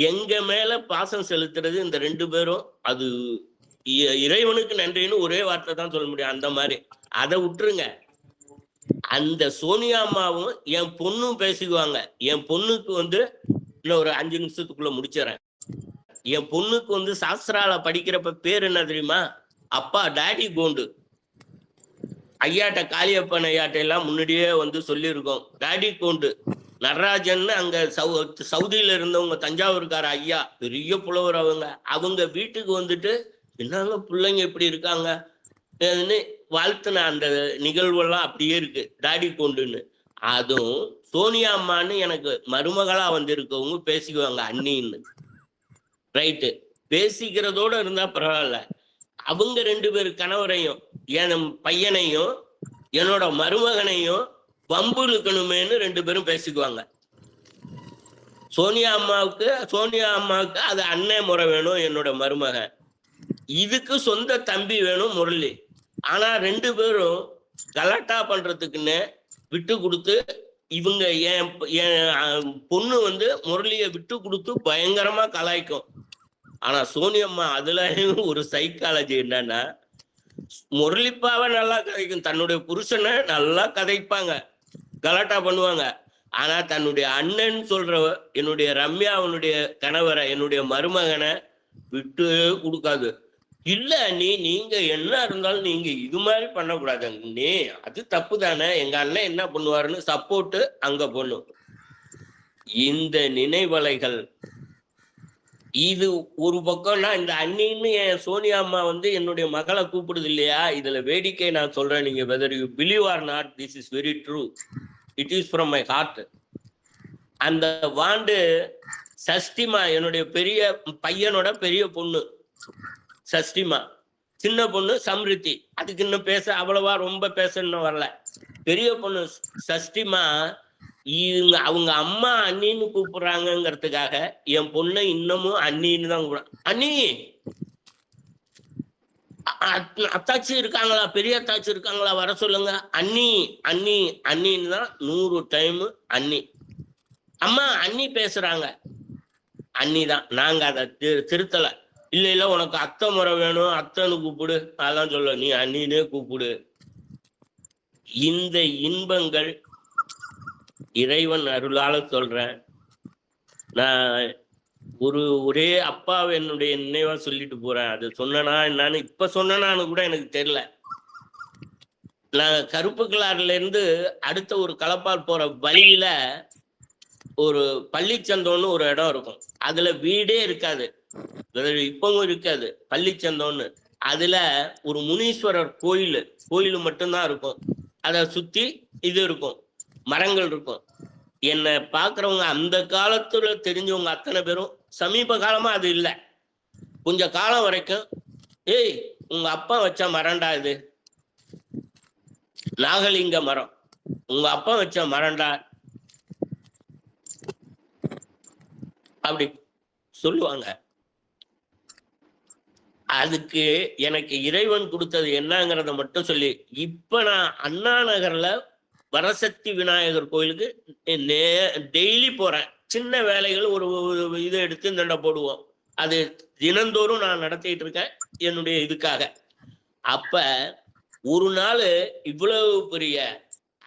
எங்க மேல பாசம் செலுத்துறது இந்த 2 பேரும். அது இறைவனுக்கு நன்றின்னு ஒரே வார்த்தை தான் சொல்ல முடியும். அந்த மாதிரி அதை விட்டுருங்க. அந்த சோனியா அம்மாவும் என் பொண்ணும் பேசிக்குவாங்க. என் பொண்ணுக்கு இன்னும் ஒரு 5 நிமிஷத்துக்குள்ள முடிச்சிடறேன். என் பொண்ணுக்கு சாஸ்திரால படிக்கிறப்ப பேர் என்ன தெரியுமா? அப்பா டாடி கோண்டு. ஐயாட்ட காளியப்பன் ஐயாட்ட எல்லாம் முன்னாடியே சொல்லியிருக்கோம். டாடி கோண்டு நடராஜன் அங்க சவுதியில இருந்தவங்க, தஞ்சாவூர்கார ஐயா, பெரிய புலவர். அவங்க வீட்டுக்கு என்னங்க பிள்ளைங்க இப்படி இருக்காங்க வாழ்த்துன அந்த நிகழ்வெல்லாம் அப்படியே இருக்கு. டாடி கோண்டுன்னு. அதுவும் சோனியா அம்மான்னு எனக்கு மருமகளா இருக்கவங்க பேசிக்குவாங்க அண்ணின்னு. ரைட்டு, பேசிக்கிறதோட இருந்தா பரவாயில்ல. அவங்க 2 பேர் கணவரையும் என் பையனையும் என்னோட மருமகனையும் வம்பு இழுக்கணுமேன்னு 2 பேரும் பேசிக்குவாங்க. சோனியா அம்மாவுக்கு அது அண்ணன் முறை வேணும், என்னோட மருமகன். இதுக்கு சொந்த தம்பி வேணும், முரளி. ஆனா 2 பேரும் கலாட்டா பண்றதுக்குன்னு விட்டு கொடுத்து இவங்க என் பொண்ணு முரளியை விட்டு கொடுத்து பயங்கரமா கலாய்க்கும். ஆனா சோனியம்மா அதுல ஒரு சைக்காலஜி என்னன்னா, முரளிப்பாவை நல்லா கதைக்கும், தன்னுடைய புருஷனை நல்லா கதைப்பாங்க, கலாட்டா பண்ணுவாங்க. ஆனா தன்னுடைய அண்ணன் சொல்ற என்னுடைய ரம்யாவனுடைய கணவரை, என்னுடைய மருமகனை விட்டு கொடுக்காது. இல்ல நீங்க என்ன இருந்தாலும் நீங்க இது மாதிரி பண்ணக்கூடாது அண்ணே, அது தப்பு தானே, எங்க அண்ணன் என்ன பண்ணுவாருன்னு சப்போர்ட் அங்க பண்ணும். இந்த நினைவலைகள் இது ஒரு பக்கம்னா, இந்த அண்ணின்னு என் சோனியா அம்மா என்னுடைய மகளை கூப்பிடுது இல்லையா, இதுல வேடிக்கை நான் சொல்றேன். நீங்க whether you believe or not, this is very true, it is from my heart. அந்த வாண்டு சஷ்டிமா, என்னுடைய பெரிய பையனோட பெரிய பொண்ணு சஷ்டிமா, சின்ன பொண்ணு சம்ருத்தி. அதுக்கு இன்னும் பேச அவ்வளவா ரொம்ப பேச இன்னும் வரல. பெரிய பொண்ணு சஷ்டிமா அவங்க அம்மா அண்ணின்னு கூப்பிடுறாங்கிறதுக்காக என் பொண்ணை இன்னமும் அண்ணின்னு தான் கூப்பிடுறான். அண்ணி, அத்தாச்சி இருக்காங்களா, பெரிய அத்தாச்சி இருக்காங்களா, வர சொல்லுங்க. அண்ணி அண்ணி அண்ணின்னு தான் 100 டைம் அண்ணி. அம்மா அண்ணி பேசுறாங்க, அண்ணி தான். நாங்க அதை திருத்தல. இல்ல உனக்கு அத்தை முறை வேணும், அத்தைன்னு கூப்பிடு, அதான் சொல்ல, நீ அண்ணினே கூப்பிடு. இந்த இன்பங்கள் இறைவன் அருளால சொல்றேன். நான் ஒரே அப்பாவை என்னுடைய நினைவா சொல்லிட்டு போறேன். அது சொன்னா என்னன்னு இப்ப சொன்னான்னு கூட எனக்கு தெரியல. நான் கருப்பு கிளாறுல இருந்து அடுத்த ஒரு களப்பால் போற வழியில ஒரு பள்ளிச்சந்தோன்னு ஒரு இடம் இருக்கும். அதுல வீடே இருக்காது, இப்பவும் இருக்காது, பள்ளிச்சந்தோன்னு. அதுல ஒரு முனீஸ்வரர் கோயில் மட்டும்தான் இருக்கும். அதை சுத்தி இது இருக்கும், மரங்கள் இருக்கும். என்னை பாக்குறவங்க அந்த காலத்துல தெரிஞ்சவங்க அத்தனை பேரும், சமீப காலமா அது இல்லை, கொஞ்ச காலம் வரைக்கும், ஏய் உங்க அப்பா வச்ச மரண்டா இது, நாகலிங்க மரம், உங்க அப்பா வச்ச மரண்டா அப்படி சொல்லுவாங்க. அதுக்கு எனக்கு இறைவன் கொடுத்தது என்னங்கிறத மட்டும் சொல்லி, இப்ப நான் அண்ணா நகர்ல வரசக்தி விநாயகர் கோயிலுக்கு டெய்லி போறேன். சின்ன வேலைகள் ஒரு இதை எடுத்து இந்தண்ட போடுவோம். அது தினந்தோறும் நான் நடத்திட்டு இருக்கேன் என்னுடைய இதுக்காக. அப்ப ஒரு நாள் இவ்வளவு பெரிய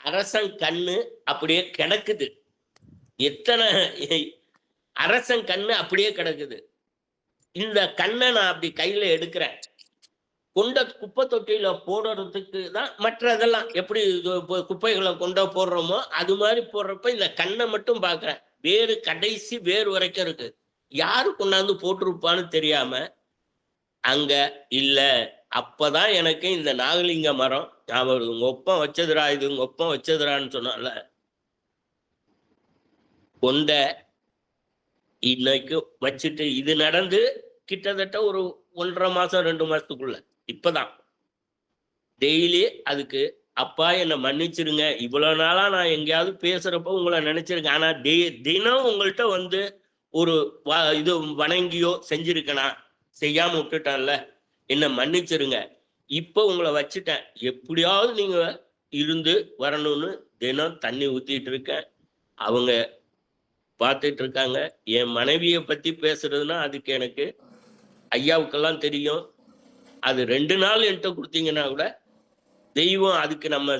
அரசன் கண்ணு அப்படியே கிடக்குது. எத்தனை அரசன் கண்ணு அப்படியே கிடக்குது. இந்த கண்ணை நான் அப்படி கையில எடுக்கிறேன். கொண்ட குப்பை தொட்டியில போடுறதுக்கு தான் மற்றதெல்லாம் எப்படி குப்பைகளை கொண்ட போடுறோமோ அது மாதிரி போடுறப்ப இந்த கண்ணை மட்டும் பார்க்கிறேன். வேறு கடைசி வேறு வரைக்கும் இருக்கு. யாரு கொண்டாந்து போட்டிருப்பான்னு தெரியாம அங்க இல்ல. அப்பதான் எனக்கு இந்த நாகலிங்க மரம் ஞாபகம். உங்க ஒப்பம் வச்சதுரா, இது உங்க ஒப்பம் வச்சதுரான்னு சொன்னால கொண்ட இன்னைக்கு வச்சுட்டு இது நடந்து கிட்டத்தட்ட ஒரு 1.5 மாசம் 2 மாசத்துக்குள்ள இப்பதான் டெய்லி அதுக்கு அப்பா என்னை மன்னிச்சிருங்க, இவ்வளவு நாளா நான் எங்கேயாவது பேசுறப்ப உங்களை நினைச்சிருக்கேன், ஆனா தினம் உங்கள்கிட்ட வந்து ஒரு இது வணங்கியோ செஞ்சிருக்கேனா, செய்யாம விட்டுட்டான்ல, என்னை மன்னிச்சிருங்க, இப்ப உங்களை வச்சுட்டேன், எப்படியாவது நீங்க இருந்து வரணும்னு தினம் தண்ணி ஊத்திட்டு இருக்கேன். அவங்க பார்த்துட்டு இருக்காங்க. என் மனைவியை பத்தி பேசுறதுன்னா அதுக்கு எனக்கு ஐயாவுக்கெல்லாம் தெரியும். அது 2 நாள் என்கிட்ட கொடுத்தீங்கன்னா கூட தெய்வம் அதுக்கு நம்ம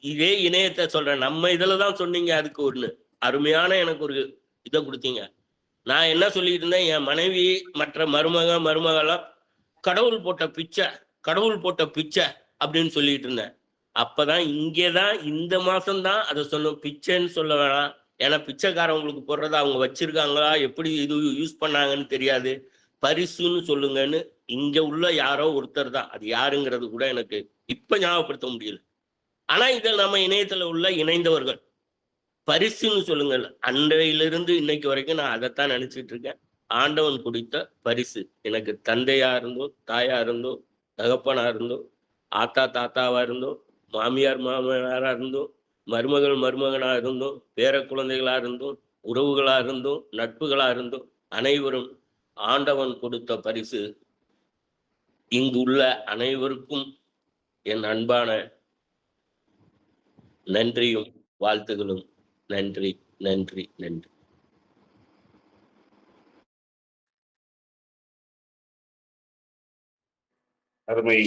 இதே இணையத்தை சொல்றேன். நம்ம இதுலதான் சொன்னீங்க, அதுக்கு ஒண்ணு அருமையான எனக்கு ஒரு இதை கொடுத்தீங்க. நான் என்ன சொல்லிட்டு இருந்தேன், என் மனைவி மற்ற மருமகெல்லாம் கடவுள் போட்ட பிச்சை, கடவுள் போட்ட பிச்சை அப்படின்னு சொல்லிட்டு இருந்தேன். அப்பதான் இங்கேதான் இந்த மாசம்தான் அதை சொன்னோம். பிச்சைன்னு சொல்ல வேணாம், ஏன்னா பிச்சைக்காரவங்களுக்கு போடுறத அவங்க வச்சிருக்காங்களா, எப்படி இது யூஸ் பண்ணாங்கன்னு தெரியாது, பரிசுன்னு சொல்லுங்கன்னு இங்க உள்ள யாரோ ஒருத்தர் தான், அது யாருங்கிறது கூட எனக்கு இப்ப ஞாபகப்படுத்த முடியல. ஆனா இதில் நம்ம இணையத்துல உள்ள இணைந்தவர்கள் பரிசுன்னு சொல்லுங்கள். அன்றையிலிருந்து இன்னைக்கு வரைக்கும் நான் அதைத்தான் நினைச்சிட்டு இருக்கேன். ஆண்டவன் கொடுத்த பரிசு. எனக்கு தந்தையா இருந்தோம், தாயா இருந்தோம், தகப்பனா இருந்தோம், ஆத்தா தாத்தாவா இருந்தோம், மாமியார் மாமனாரா இருந்தோம், மருமகனா இருந்தோம், பேர குழந்தைகளா இருந்தோம், உறவுகளா இருந்தோம், நட்புகளா இருந்தோம், அனைவரும் ஆண்டவன் கொடுத்த பரிசு. இங்குள்ள அனைவருக்கும் என் அன்பான நன்றியும் வாழ்த்துகளும். நன்றி, நன்றி, நன்றி. அருமை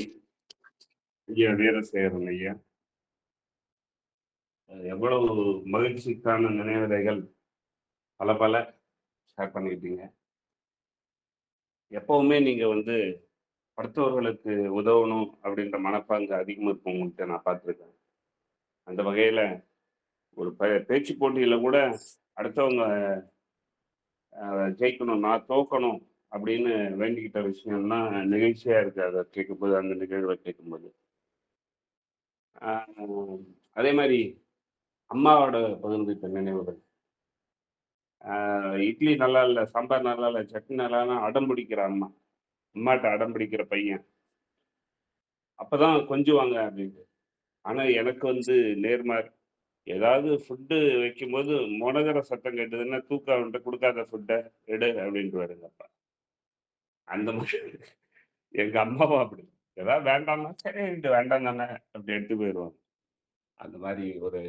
ஐயா வீரசேகரன் ஐயா, எவ்வளவு மகிழ்ச்சிக்கான நினைவுரைகள் பல ஷேர் பண்ணிக்கிட்டீங்க. எப்பவுமே நீங்க வந்து அடுத்தவர்களுக்கு உதவணும் அப்படின்ற மனப்பாங்கு அதிகமாக இருக்கும் உங்கள்கிட்ட நான் பார்த்துருக்கேன். அந்த வகையில ஒரு பேச்சு போட்டியில கூட அடுத்தவங்க ஜெயிக்கணும், நான் தோக்கணும் அப்படின்னு வேண்டிக்கிட்ட விஷயம்னா நிகழ்ச்சியா இருக்கு. அதை கேட்கும்போது, அந்த நிகழ்வை கேட்கும்போது அதே மாதிரி அம்மாவோட பகிர்ந்துட்ட நினைவுகள். இட்லி நல்லா இல்லை, சாம்பார் நல்லா இல்லை, சட்னி நல்லா அடம் பிடிக்கிற அம்மா, அம்மாட்ட அடம் பிடிக்கிற பையன், அப்பதான் கொஞ்சுவாங்க அப்படின்னு. ஆனா எனக்கு வந்து நேர்மார், ஏதாவது ஃபுட்டு வைக்கும்போது முனகிற சத்தம் கேட்டதுன்னா தூக்க அவன்கிட்ட கொடுக்காத ஃபுட்டை எடு அப்படின்ட்டு வருங்க அப்பா. அந்த மாதிரி எங்க அம்மாவும் அப்படி, ஏதாவது வேண்டாம்னா சரி வேண்டாம் தானே அப்படி எடுத்து போயிடுவாங்க. அந்த மாதிரி ஒரு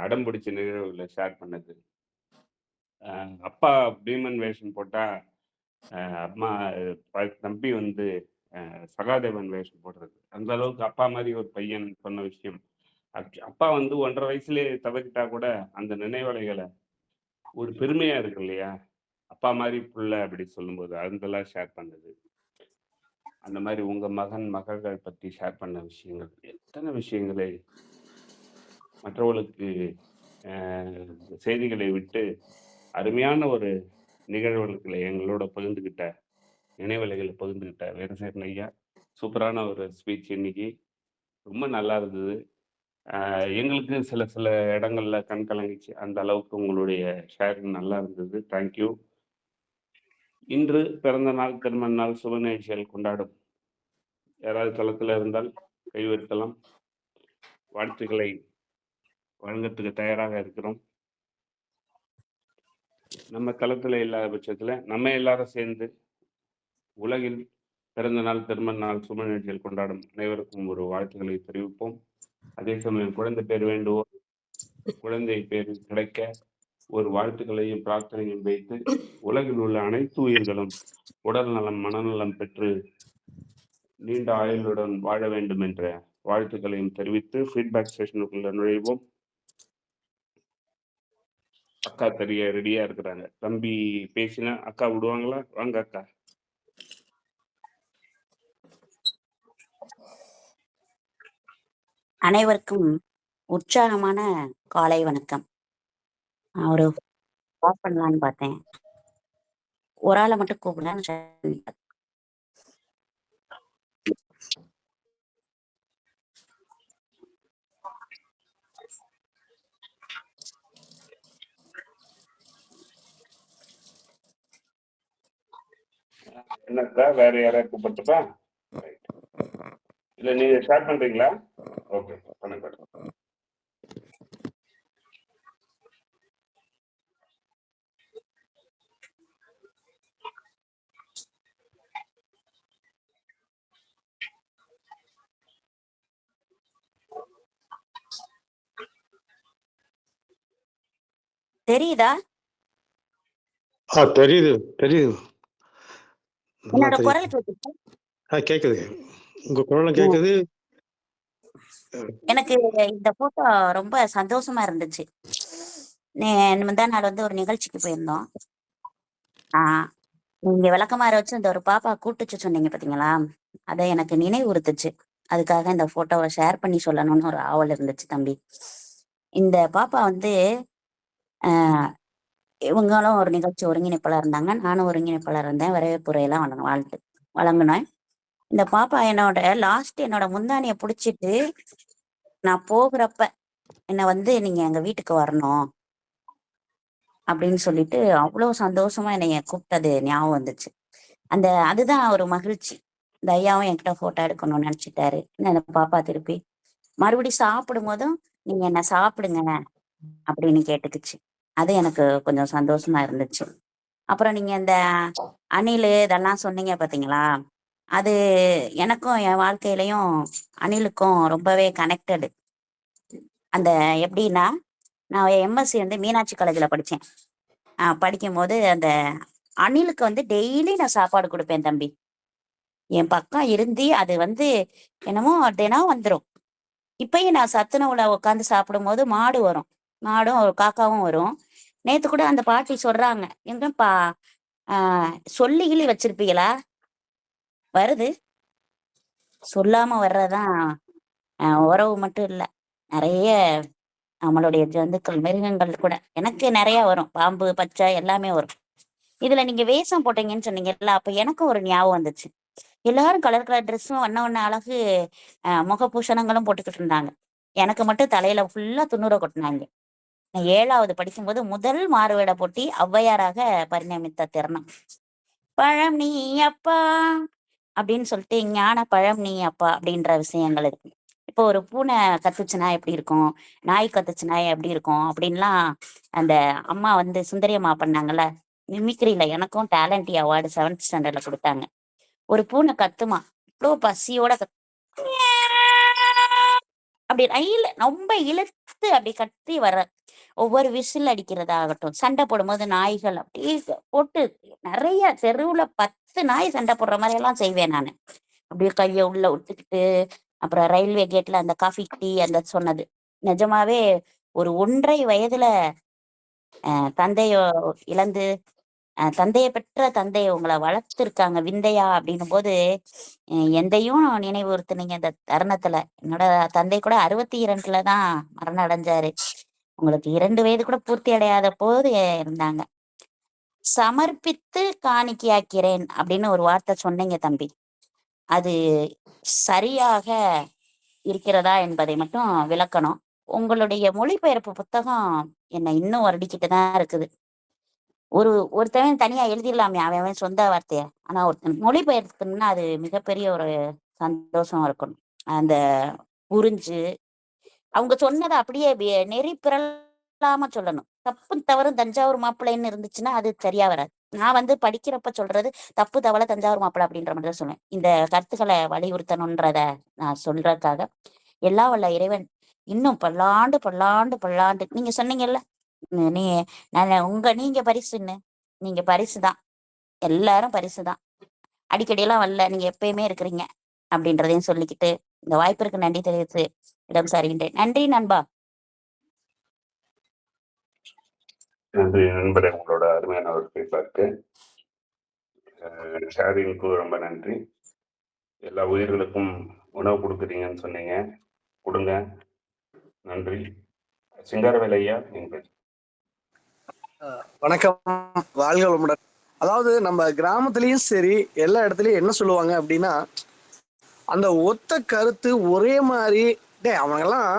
அடம் பிடிச்ச நிகழ்வுகளை ஷேர் பண்ணது. அப்பா பீமன் வேஷம் போட்டா அம்மா தம்பி வந்து சகாதேவன் வேஷம் போடுறது, அந்த அளவுக்கு அப்பா மாதிரி ஒரு பையன் சொன்ன விஷயம். அப்பா வந்து 1.5 வயசுலேயே தவறிட்டா கூட அந்த நினைவலைகளை ஒரு பெருமையா இருக்கு இல்லையா, அப்பா மாதிரி புள்ள அப்படி சொல்லும்போது அதெல்லாம் ஷேர் பண்ணது. அந்த மாதிரி உங்க மகன் மகள்கள் பற்றி ஷேர் பண்ண விஷயங்கள், எத்தனை விஷயங்களை மற்றவர்களுக்கு செய்திகளை விட்டு அருமையான ஒரு நிகழ்வுகளை எங்களோட பகிர்ந்துகிட்ட, நினைவலைகளை பகிர்ந்துகிட்ட வீரசேகரன் ஐயா, சூப்பரான ஒரு ஸ்பீச் இன்னைக்கு, ரொம்ப நல்லா இருந்தது. எங்களுக்கு சில இடங்கள்ல கண் கலங்கிச்சு, அந்த அளவுக்கு உங்களுடைய ஷேரிங் நல்லா இருந்தது. தேங்க்யூ. இன்று பிறந்த நாள், திருமண நாள், சுப நிகழ்ச்சிகள் கொண்டாடும் யாராவது களத்தில் இருந்தால் கைவிருக்கலாம். வாழ்த்துக்களை வழங்கத்துக்கு தயாராக இருக்கிறோம். நம்ம களத்தில் இல்லாத பட்சத்தில் நம்ம எல்லாரும் சேர்ந்து உலகில் பிறந்த நாள், திருமண நாள், சுப நிகழ்ச்சிகள் கொண்டாடும் அனைவருக்கும் ஒரு வாழ்த்துக்களை தெரிவிப்போம். அதே சமயம் குழந்தை பேர் வேண்டுவோர் குழந்தை பேர் கிடைக்க ஒரு வாழ்த்துக்களையும் பிரார்த்தனையும் வைத்து உலகில் உள்ள அனைத்து உயிர்களும் உடல் நலம், மனநலம் பெற்று நீண்ட ஆயுளுடன் வாழ வேண்டும் என்ற வாழ்த்துக்களையும் தெரிவித்து ஃபீட்பேக் செஷனுக்குள்ள நுழைவோம். அக்கா தெரிய ரெடியா இருக்கிறாங்க. தம்பி பேசினா அக்கா விடுவாங்களா? வாங்க அக்கா. அனைவருக்கும் உற்சாகமான காலை வணக்கம். நான் ஒரு கால் பண்ணலான்னு பார்த்தேன். ஒரு ஆளை மட்டும் கூப்பிடலான்னு என்னக்கா வேற யாராவது கூப்பிட்டுப்பா? இல்ல நீங்க ஸ்டார்ட் பண்றீங்களா? ஓகே பண்ணுங்க. தெரியுதா? தெரியுது தெரியுது. என்னோட குரல் கேக்குது? கேக்குது. உங்க குரலும் கேக்குது. எனக்கு இந்த போட்டோ ரொம்ப சந்தோஷமா இருந்துச்சு. முந்தா நாள் வந்து ஒரு நிகழ்ச்சிக்கு போயிருந்தோம். நீங்க விளக்கமாற வச்சு இந்த ஒரு பாப்பா கூட்டுச்சு சொன்னீங்க பாத்தீங்களா? அதை எனக்கு நினைவுறுத்துச்சு. அதுக்காக இந்த போட்டோவை ஷேர் பண்ணி சொல்லணும்னு ஒரு ஆவல் இருந்துச்சு தம்பி. இந்த பாப்பா வந்து இவங்களும் ஒரு நிகழ்ச்சி ஒருங்கிணைப்பாளர் இருந்தாங்க. நானும் ஒருங்கிணைப்பாளர் இருந்தேன். வரவேற்புரையெல்லாம் வழங்கினேன். இந்த பாப்பா என்னோட முந்தானிய புடிச்சிட்டு நான் போகிறப்ப என்னை வந்து நீங்க எங்க வீட்டுக்கு வரணும் அப்படின்னு சொல்லிட்டு அவ்வளவு சந்தோஷமா என்னைய கூப்பிட்டது ஞாபகம் வந்துச்சு. அதுதான் ஒரு மகிழ்ச்சி. இந்த ஐயாவும் என்கிட்ட போட்டோ எடுக்கணும்னு நினைச்சிட்டாரு. இந்த பாப்பா திருப்பி மறுபடியும் சாப்பிடும் போதும் நீங்க என்ன சாப்பிடுங்க அப்படின்னு கேட்டுக்குச்சு. அது எனக்கு கொஞ்சம் சந்தோஷமா இருந்துச்சு. அப்புறம் நீங்க இந்த அணில் இதெல்லாம் சொன்னீங்க பாத்தீங்களா? அது எனக்கும் என் வாழ்க்கையிலையும் அணிலுக்கும் ரொம்பவே கனெக்டடு. எப்படின்னா, நான் எம்எஸ்சி வந்து மீனாட்சி காலேஜில் படித்தேன். படிக்கும் போது அந்த அணிலுக்கு வந்து டெய்லி நான் சாப்பாடு கொடுப்பேன் தம்பி. என் பக்கம் இருந்து அது வந்து என்னமோ தினம் வந்துடும். இப்பயும் நான் சத்துணவுல உட்காந்து சாப்பிடும் போது மாடும் ஒரு காக்காவும் வரும். நேத்து கூட அந்த பாட்டி சொல்றாங்க, எங்கப்பா சொல்லி கிளி வச்சிருப்பீங்களா? வருது. சொல்லாம வர்றதான் உறவு மட்டும் இல்ல, நிறைய நம்மளுடைய ஜந்துக்கள் மிருகங்கள் கூட எனக்கு நிறைய வரும். பாம்பு, பச்சை எல்லாமே வரும். இதுல நீங்க வேஷம் போட்டீங்கன்னு சொன்னீங்கல்ல, அப்ப எனக்கும் ஒரு ஞாபகம் வந்துச்சு. எல்லாரும் கலர் கலர் ட்ரெஸ்ஸும் வண்ண அழகு முகபூஷணங்களும் போட்டுக்கிட்டு இருந்தாங்க. எனக்கு மட்டும் தலையில ஃபுல்லா துண்ணூரை கொட்டினாங்க. நான் 7வது படிக்கும்போது முதல் மாறுவேட போட்டி ஔவையாராக பரிணமித்த தருணம். பழம் நீ அப்பா அப்படின்னு சொல்லிட்டு ஞான பழம் நீ அப்பா அப்படின்ற விஷயங்கள் இருக்கு. இப்போ ஒரு பூனை கத்துச்சுனா எப்படி இருக்கும், நாய் கத்துச்சுனா எப்படி இருக்கும் அப்படின்லாம் அந்த அம்மா வந்து சுந்தரி அம்மா பண்ணாங்கல்ல மிமிக்ரியில. எனக்கும் டேலண்டி அவார்டு 7th ஸ்டாண்டர்ட்ல கொடுத்தாங்க. ஒரு பூனை கத்துமா, இவ்வளோ பசியோட அப்படி ரயில் ரொம்ப இழுத்து அப்படி கத்தி வர்ற ஒவ்வொரு விசில் அடிக்கிறதாகட்டும், சண்டை போடும்போது நாய்கள் அப்படியே போட்டு நிறைய தெருவுல 10 நாய் சண்டை போடுற மாதிரி எல்லாம் செய்வேன் நான். அப்படியே கையை உள்ள விட்டுக்கிட்டு, அப்புறம் ரயில்வே கேட்ல அந்த காஃபி டீ அந்த சொன்னது நிஜமாவே ஒரு 1.5 வயதுல தந்தைய இழந்து தந்தையை பெற்ற தந்தையை உங்களை வளர்த்துருக்காங்க விந்தையா அப்படின்னும் போது எந்தையும் நினைவுறுத்துனீங்க. இந்த தருணத்துல என்னோட தந்தை கூட 62ல தான் மரணம் அடைஞ்சாரு. உங்களுக்கு 2 வயது கூட பூர்த்தி அடையாத போது இருந்தாங்க. சமர்ப்பித்து காணிக்கையாக்கிறேன் அப்படின்னு ஒரு வார்த்தை சொன்னீங்க தம்பி. அது சரியாக இருக்கிறதா என்பதை மட்டும் விளக்கணும். உங்களுடைய மொழிபெயர்ப்பு புத்தகம் என்னை இன்னும் வருடிக்கிட்டு தான் இருக்குது. ஒருத்தவன் தனியா எழுதிடலாமே அவன் சொந்த வார்த்தைய. ஆனா ஒருத்தன் மொழிபெயர்ப்புன்னா அது மிகப்பெரிய ஒரு சந்தோஷம் இருக்கணும். அந்த புரிஞ்சு அவங்க சொன்னதை அப்படியே நெறி பிறல் இல்லாம சொல்லணும். தப்பும் தவறும் தஞ்சாவூர் மாப்பிள்ளைன்னு இருந்துச்சுன்னா அது சரியா வராது. நான் வந்து படிக்கிறப்ப சொல்றது தப்பு தவள தஞ்சாவூர் மாப்பிள்ளை அப்படின்ற மாதிரி தான் சொல்லுவேன். இந்த கருத்துக்களை வலியுறுத்தணுன்றத நான் சொல்றதுக்காக எல்லாம் வல்ல இறைவன் இன்னும் பல்லாண்டு பல்லாண்டு பல்லாண்டு நீங்க சொன்னீங்கல்ல, நீ நீங்க பரிசுன்னு, நீங்க பரிசு தான், எல்லாரும் பரிசு தான். அடிக்கடியெல்லாம் வரல, நீங்க எப்பயுமே இருக்கிறீங்க அப்படின்றதையும் சொல்லிக்கிட்டு இந்த வாய்ப்பிற்கு நன்றி தெரிவித்து இடம் சாருகின்றேன். நன்றி நண்பா. நன்றி நண்பரே, உங்களோட அருமையான ஒரு ஃபீட்பேக்கு. ஷேரிங்க்கு ரொம்ப நன்றி. எல்லா உயிர்களுக்கும் உணவு கொடுக்குறீங்கன்னு சொன்னீங்க, கொடுங்க. நன்றி. சிங்காரவேல் ஐயா, நீங்க வணக்கம், வாழ்க வளமுடன். அதாவது நம்ம கிராமத்துலயும் சரி எல்லா இடத்துலயும் என்ன சொல்லுவாங்க அப்படின்னா, அந்த ஒத்த கருத்து ஒரே மாதிரி, டே அவங்கெல்லாம்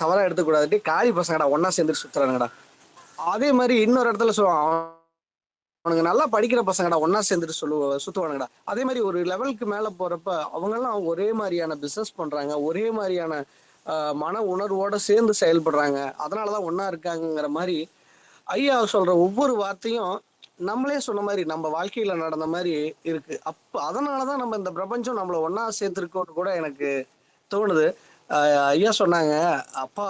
தவறா எடுத்துக்கூடாது, டே காளி பசங்கடா ஒன்னா சேர்ந்துட்டு சுத்துறாங்கடா. அதே மாதிரி இன்னொரு இடத்துல சொல்லுவாங்க, அவனுங்க நல்லா படிக்கிற பசங்கடா ஒன்னா சேர்ந்துட்டு சுத்துவானுங்கடா. அதே மாதிரி ஒரு லெவலுக்கு மேல போறப்ப அவங்கெல்லாம் ஒரே மாதிரியான பிசினஸ் பண்றாங்க, ஒரே மாதிரியான மன உணர்வோட சேர்ந்து செயல்படுறாங்க, அதனாலதான் ஒன்னா இருக்காங்கிற மாதிரி ஐயா சொல்ற ஒவ்வொரு வார்த்தையும் நம்மளே சொன்ன மாதிரி நம்ம வாழ்க்கையில நடந்த மாதிரி இருக்கு. அதனாலதான் நம்ம இந்த பிரபஞ்சம் நம்மள ஒன்னா சேர்த்திருக்கோன்னு கூட எனக்கு தோணுது. ஐயா சொன்னாங்க, அப்பா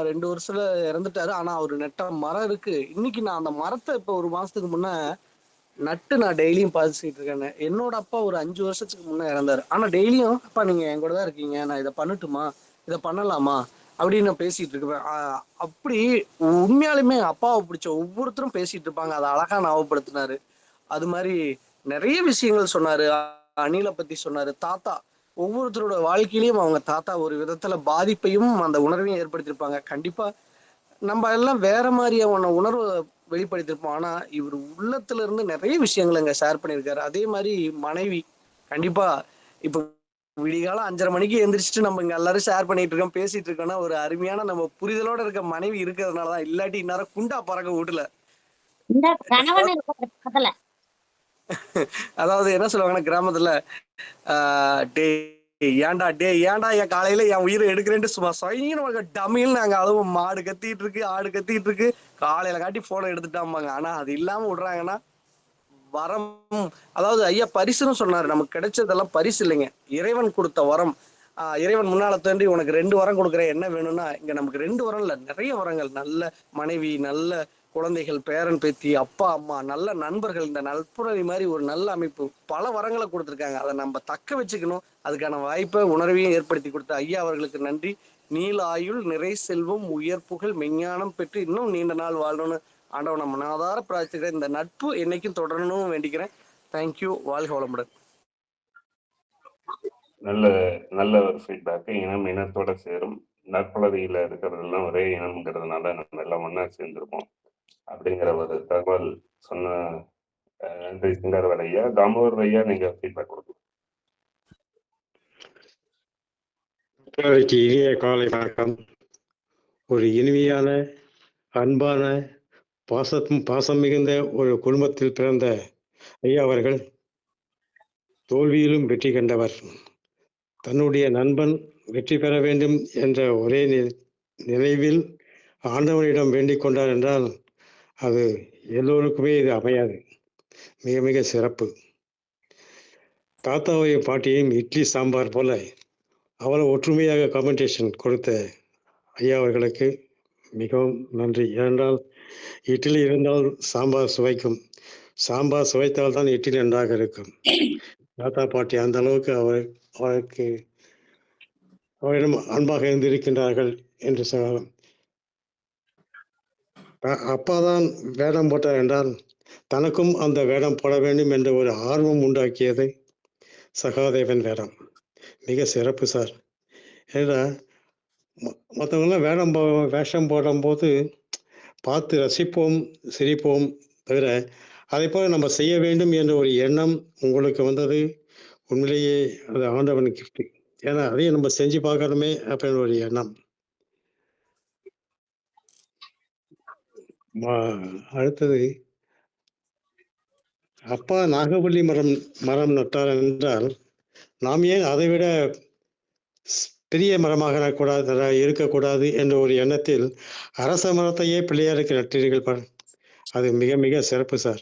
2 வருஷத்துல இறந்துட்டாரு, ஆனா அவரு நெட்ட மரம் இருக்கு. இன்னைக்கு நான் அந்த மரத்தை இப்ப 1 மாசத்துக்கு முன்ன நட்டு நான் டெய்லியும் பாதிச்சுட்டு இருக்கேன். என்னோட அப்பா ஒரு 5 வருஷத்துக்கு முன்ன இறந்தாரு, ஆனா டெய்லியும் அப்பா நீங்க என் கூட தான் இருக்கீங்க, நான் இதை பண்ணட்டுமா, இதை பண்ணலாமா அப்படின்னு நான் பேசிட்டு இருக்கேன். அப்படி உண்மையாலுமே அப்பாவை பிடிச்ச ஒவ்வொருத்தரும் பேசிட்டு இருப்பாங்க. அதை அழகா ஞாபகப்படுத்தினாரு. அது மாதிரி நிறைய விஷயங்கள் சொன்னாரு. அணிலை பத்தி சொன்னாரு. தாத்தா ஒவ்வொருத்தரோட வாழ்க்கையிலையும் அவங்க தாத்தா ஒரு விதத்துல பாதிப்பையும் அந்த உணர்வையும் ஏற்படுத்தியிருப்பாங்க. கண்டிப்பா நம்ம எல்லாம் வேற மாதிரியான உணர்வை வெளிப்படுத்திருப்போம். ஆனா இவர் உள்ளத்துல இருந்து நிறைய விஷயங்களை இங்க ஷேர் பண்ணியிருக்காரு. அதே மாதிரி மனைவி கண்டிப்பா இப்ப விடிகாலம் 5:30 மணிக்கு எந்திரிச்சிட்டு நம்ம இங்க எல்லாரும் ஷேர் பண்ணிட்டு இருக்கோம், பேசிட்டு இருக்கோம்னா ஒரு அருமையான நம்ம புரிதலோட இருக்க மனைவி இருக்கிறதுனாலதான். இல்லாட்டி இந்நேரம் குண்டா பறக்க வீட்டுல. இந்த கணவன் இருக்கிற பக்கத்துல அதாவது என்ன சொல்லுவாங்கன்னா கிராமத்துல, ஏன்டா என் காலையில என் உயிரை எடுக்கிறேன்ட்டு சும்மா சொயின்னு டமில்னு நாங்க அளவும் மாடு கத்திட்டு இருக்கு, ஆடு கத்திட்டு இருக்கு, காலையில காட்டி போனை எடுத்துட்டாம்பாங்க. ஆனா அது இல்லாம விடுறாங்கன்னா வரம். அதாவது ஐயா பரிசுன்னு சொன்னாரு, நமக்கு கிடைச்சதெல்லாம் பரிசு இல்லைங்க, இறைவன் கொடுத்த வரம். இறைவன் முன்னால தோன்றி உனக்கு 2 வரம் கொடுக்குறேன், என்ன வேணும்னா, இங்க நமக்கு 2 வரம் இல்ல, நிறைய வரங்கள். நல்ல மனைவி, நல்ல குழந்தைகள், பேரன் பேத்தி, அப்பா அம்மா, நல்ல நண்பர்கள், இந்த நட்புறவி மாதிரி ஒரு நல்ல அமைப்பு, பல வரங்களை கொடுத்துருக்காங்க. அதை நம்ம தக்க வச்சுக்கணும். அதுக்கான வாய்ப்பை உணர்வையும் ஏற்படுத்தி கொடுத்த ஐயா அவர்களுக்கு நன்றி. நீல ஆயுள், நிறை செல்வம், உயர் புகழ், மெஞ்ஞானம் பெற்று இன்னும் நீண்ட நாள் வாழணும்னு ஆண்டவன் நம்ம மனதார பிரார்த்திக்கிறேன். இந்த நட்பு என்னைக்கும் தொடரணும்னு வேண்டிக்கிறேன். தேங்க்யூ. வாழ்க வளமுடன். நல்ல நல்ல ஒரு ஃபீட்பேக்கு. இனம் இனத்தோட சேரும், நற்பகுதியில் இருக்கிறதெல்லாம் ஒரே இனம்ங்கிறதுனால நம்ம எல்லாம் ஒன்றா சேர்ந்துருப்போம் அப்படிங்கிற ஒரு தகவல் சொன்ன நன்றி சிங்காரவேல் ஐயா. தாமோதர் ஐயா, நீங்கள் ஃபீட்பேக் கொடுக்கணும். இனிய காலை வணக்கம். ஒரு இனிமையான, அன்பான, பாசம் மிகுந்த ஒரு குடும்பத்தில் பிறந்த ஐயா அவர்கள் தோல்வியிலும் வெற்றி கண்டவர். தன்னுடைய நண்பன் வெற்றி பெற வேண்டும் என்ற ஒரே நினைவில் ஆண்டவனிடம் வேண்டிக் கொண்டார் என்றால் அது எல்லோருக்குமே இது அமையாது. மிக மிக சிறப்பு. தாத்தாவையும் பாட்டியையும் இட்லி சாம்பார் போல அவ்வளவு ஒற்றுமையாக காமெண்டேஷன் கொடுத்த ஐயா அவர்களுக்கு மிகவும் நன்றி. ஏனென்றால் இட்லி இருந்தால் சாம்பார் சுவைக்கும், சாம்பார் சுவைத்தால் தான் இட்லி நன்றாக இருக்கும். தாத்தா பாட்டி அந்த அளவுக்கு அவரிடம் அன்பாக இருந்திருக்கின்றார்கள் என்று சொல்லலாம். அப்பாதான் வேடம் போட்டார் என்றால் தனக்கும் அந்த வேடம் போட வேண்டும் என்ற ஒரு ஆர்வம் உண்டாக்கியது சகாதேவன் வேடம். மிக சிறப்பு சார். ஏன்னா மற்றவங்களாம் வேஷம் போடும்போது பார்த்து ரசிப்போம், சிரிப்போம் தவிர அதை போல நம்ம செய்ய வேண்டும் என்ற ஒரு எண்ணம் உங்களுக்கு வந்தது உண்மையிலேயே அது ஆண்டவன் கிஃப்ட். ஏன்னா அதையும் நம்ம செஞ்சு பார்க்கணுமே அப்படின்னு ஒரு எண்ணம். அடுத்தது, அப்பா நாகவல்லி மரம் நட்டார் என்றால் நாம் ஏன் அதை விட பெரிய மரமாக இருக்கக்கூடாது என்ற ஒரு எண்ணத்தில் அரச மரத்தையே பிள்ளையாருக்கு நட்டீர்கள். அது மிக மிக சிறப்பு சார்.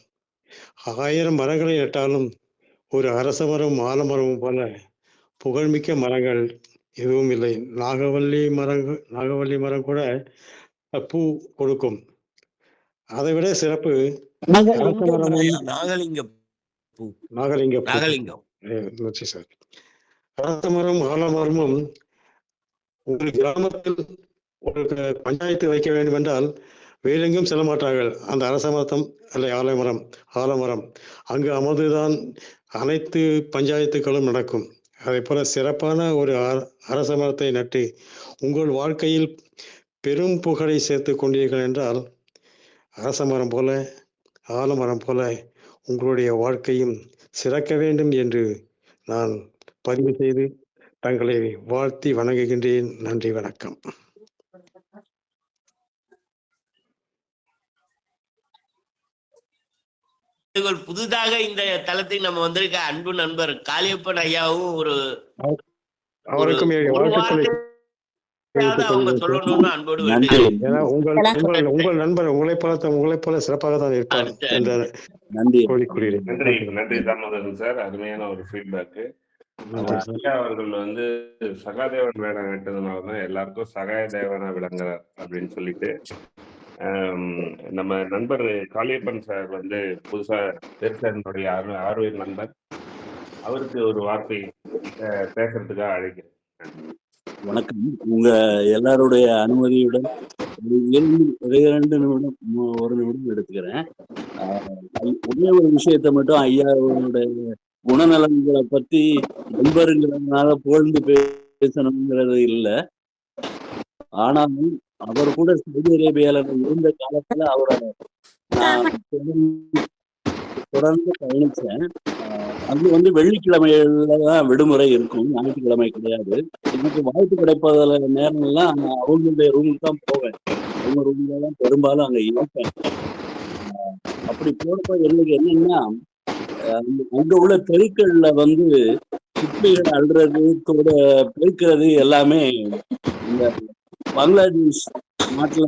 1000 மரங்களை நட்டாலும் ஒரு அரச மரம் ஆலமரம் போல புகழ்மிக்க மரங்கள் எதுவும் இல்லை. நாகவல்லி மரம் கூட பூ கொடுக்கும். அதை விட சிறப்பு அரச மரமும் நாகலிங்கம் நாகலிங்கம் சார். அரச மரம் ஆலமரமும் ஒரு கிராமத்தில் ஒரு பஞ்சாயத்து வைக்க வேண்டும் என்றால் வேறெங்கும் செல்ல மாட்டார்கள். அந்த அரச மரத்தம் அல்ல ஆலமரம் அங்கு அமர்ந்துதான் அனைத்து பஞ்சாயத்துக்களும் நடக்கும். அதே போல சிறப்பான ஒரு அரச மரத்தை நட்டு உங்கள் வாழ்க்கையில் பெரும் புகழை சேர்த்து கொண்டீர்கள் என்றால் அரச மரம் போல ஆலமரம் போல உங்களுடைய வாழ்க்கையும் சிறக்க வேண்டும் என்று நான் பதிவு செய்து தங்களை வாழ்த்தி வணங்குகின்றேன். நன்றி, வணக்கம். புதிதாக இந்த தளத்துக்கு நம்ம வந்திருக்க அன்பு நண்பர் காளியப்பன் ஐயாவும் அவருக்கும் அவங்க சொல்லணும்னு அன்போடு உங்கள் நண்பர் உங்களை போல சிறப்பாக தான் இருப்பார் என்ற நன்றி தாமோதரன் சார். அருமையான ஒரு ஃபீட்பேக். ஐயா அவர்கள் சகாதேவன் வேடம் விட்டதுனாலதான் எல்லாருக்கும் சகாயதேவனா விளங்குறார் அப்படின்னு சொல்லிட்டு நம்ம நண்பர் காளியப்பன் சார் புதுசா பேசுறதுடைய ஆர்வம் நண்பர், அவருக்கு ஒரு வார்த்தை பேசுறதுக்காக அழைக்கிறேன். வணக்கம். உங்க எல்லாருடைய அனுமதியுடன் 2 நிமிடம் 1 நிமிடம் எடுத்துக்கிறேன். ஒரே ஒரு விஷயத்த மட்டும் ஐயாவுடைய குணநலன்களை பத்தி நண்பருங்கிறதுனால புகழ்ந்து பேசணுங்கிறது இல்லை. ஆனாலும் அவர் கூட சவுதி அரேபியால இருந்த காலத்துல அவரை நான் தொடர்ந்து பயணிச்சேன். அது வெள்ளிக்கிழமைகள்ல தான் விடுமுறை இருக்கும், ஞாயிற்றுக்கிழமை கிடையாது. எனக்கு வாய்ப்பு கிடைப்பதில் நேரம்லாம் நான் அவங்களுடைய ரூமுக்கு தான் போவேன். அவங்க ரூம்ல தான் பெரும்பாலும் அங்க இருப்பேன். அப்படி போறப்ப எனக்கு என்னன்னா, அங்க உள்ள தெருக்கள்ல குப்பைகள் அள்ளுறது கூட பெருக்கிறது எல்லாமே இந்த பங்களாதேஷ் நாட்டுல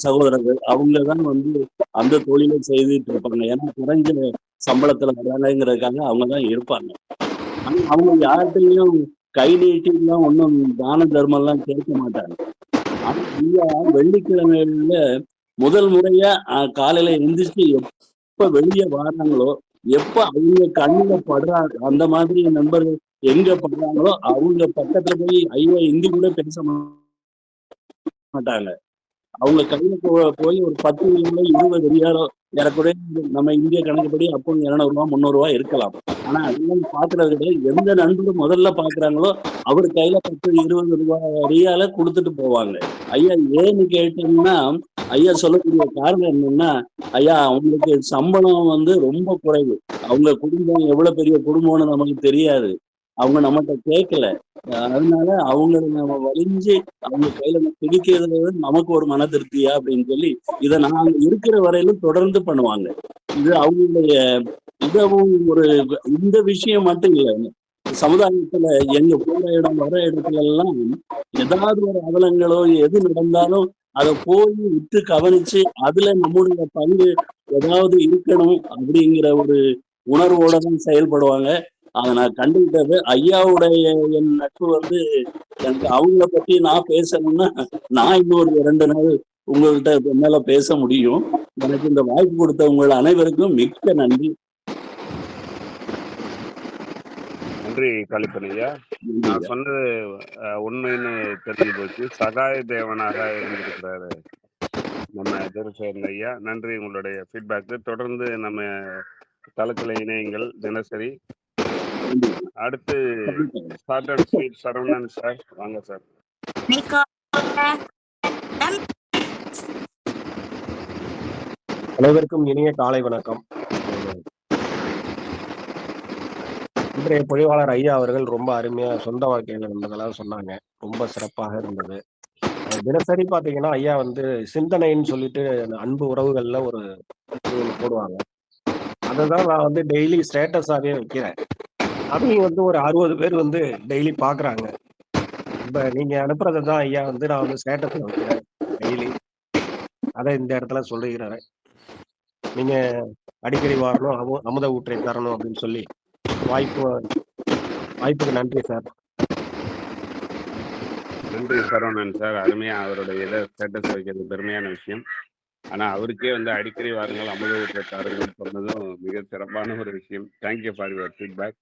சகோதரர்கள் அவங்க தான் அந்த தொழிலை செய்துட்டு இருப்பாங்க. ஏன்னா குறைஞ்ச சம்பளத்துல வராங்கிறதுக்காக அவங்க தான் இருப்பாங்க. ஆனா அவங்க யார்கிட்டையும் கை நீட்டிலாம் ஒன்றும் தான தர்மம் எல்லாம் கேட்க மாட்டாங்க. ஆனா ஐயா வெள்ளிக்கிழமையில முதல் முறையா காலையில எந்திரிச்சு எப்ப வெளியே வர்றாங்களோ, எப்ப அவங்க கண்ணுல படுறாங்க, அந்த மாதிரி நண்பர்கள் எங்க படுறாங்களோ அவங்க பக்கத்துல போய் ஐயா இந்தி கூட பேச மாட்டாங்க. அவங்க கையில போய் ஒரு 10 20 ரியாலோ ஏறக்குறைய நம்ம இந்திய கணக்குப்படி அப்போ 200 ரூபா 300 ரூபா இருக்கலாம். ஆனா அதெல்லாம் பாக்குறது கிடையாது. எந்த நண்பரும் முதல்ல பாக்குறாங்களோ அவர் கையில 10 20 ரூபாய் ரியால கொடுத்துட்டு போவாங்க. ஐயா ஏன்னு கேட்டீங்கன்னா, ஐயா சொல்லக்கூடிய காரணம் என்னன்னா, ஐயா அவங்களுக்கு சம்பளம் ரொம்ப குறைவு. அவங்க குடும்பம் எவ்வளவு பெரிய குடும்பம்னு நமக்கு தெரியாது. அவங்க நம்மகிட்ட கேட்கல. அதனால அவங்களை நம்ம வலிஞ்சு அவங்க கையில பிடிக்கிறதுல நமக்கு ஒரு மன திருப்தியா அப்படின்னு சொல்லி இதை நாங்க இருக்கிற வரையிலும் தொடர்ந்து பண்ணுவாங்க. இது அவங்களுடைய இதவும் இந்த விஷயம் மட்டும் இல்லை, சமுதாயத்துல எங்க போற இடம் வர இடத்துல எல்லாம் ஏதாவது ஒரு அவலங்களோ எது நடந்தாலும் அதை போய் விட்டு கவனிச்சு அதுல நம்முடைய பங்கு ஏதாவது இருக்கணும் அப்படிங்கிற ஒரு உணர்வோட தான் செயல்படுவாங்க. அதை நான் கண்டுகிட்டது. ஐயாவுடைய என் நட்பு எனக்கு அவங்கள பத்தி நான் பேசணும்னா நான் இன்னொரு 2 நாள் உங்கள்கிட்ட என்னால பேச முடியும். எனக்கு இந்த வாய்ப்பு கொடுத்த உங்கள் அனைவருக்கும் மிக்க நன்றி. நன்றி காளிப்பன் ஐயா. நான் சொன்னது உண்மைன்னு தெரிஞ்சு போச்சு. சகாய தேவனாக இருந்திருக்கிறாரு நம்ம எதிர்சேர்ந்த ஐயா. நன்றி உங்களுடைய ஃபீட்பேக்கு. தொடர்ந்து நம்ம தளத்தில் இணையங்கள் தினசரி. அடுத்து short and sweet Saravanan sir, வாங்க சார். அனைவருக்கும் இனிய காலை வணக்கம். இன்றைய பொழிவாளர் ஐயா அவர்கள் ரொம்ப அருமையா சொந்த வாழ்க்கையில இருந்ததெல்லாம் சொன்னாங்க. ரொம்ப சிறப்பாக இருந்தது. தினசரி பாத்தீங்கன்னா ஐயா சிந்தனைன்னு சொல்லிட்டு அன்பு உறவுகள்ல ஒரு போடுவாங்க. அதைதான் நான் டெய்லி ஸ்டேட்டஸாவே வைக்கிறேன். அதையும் ஒரு 60 பேர் டெய்லி பாக்குறாங்க. இப்ப நீங்க அனுப்புறதை தான் ஐயா வந்து நான் வந்து ஸ்டேட்டஸ்ல வைக்கிறேன் டெய்லி. அதை இந்த இடத்துல சொல்லிக்கிறேன். நீங்க அடிக்கடி வரணும், அமுத ஊற்றை தரணும் அப்படின்னு சொல்லி வாய்ப்புக்கு நன்றி சார். நன்றி சரவணன் சார். அருமையா அவருடைய இதை ஸ்டேட்டஸ் வைக்கிறது பெருமையான விஷயம். ஆனா அவருக்கே வந்து அடிக்கடி வாருங்கள் அமுத ஊற்றை தாருங்கள் சொன்னதும் மிக சிறப்பான ஒரு விஷயம். Thank you for your feedback.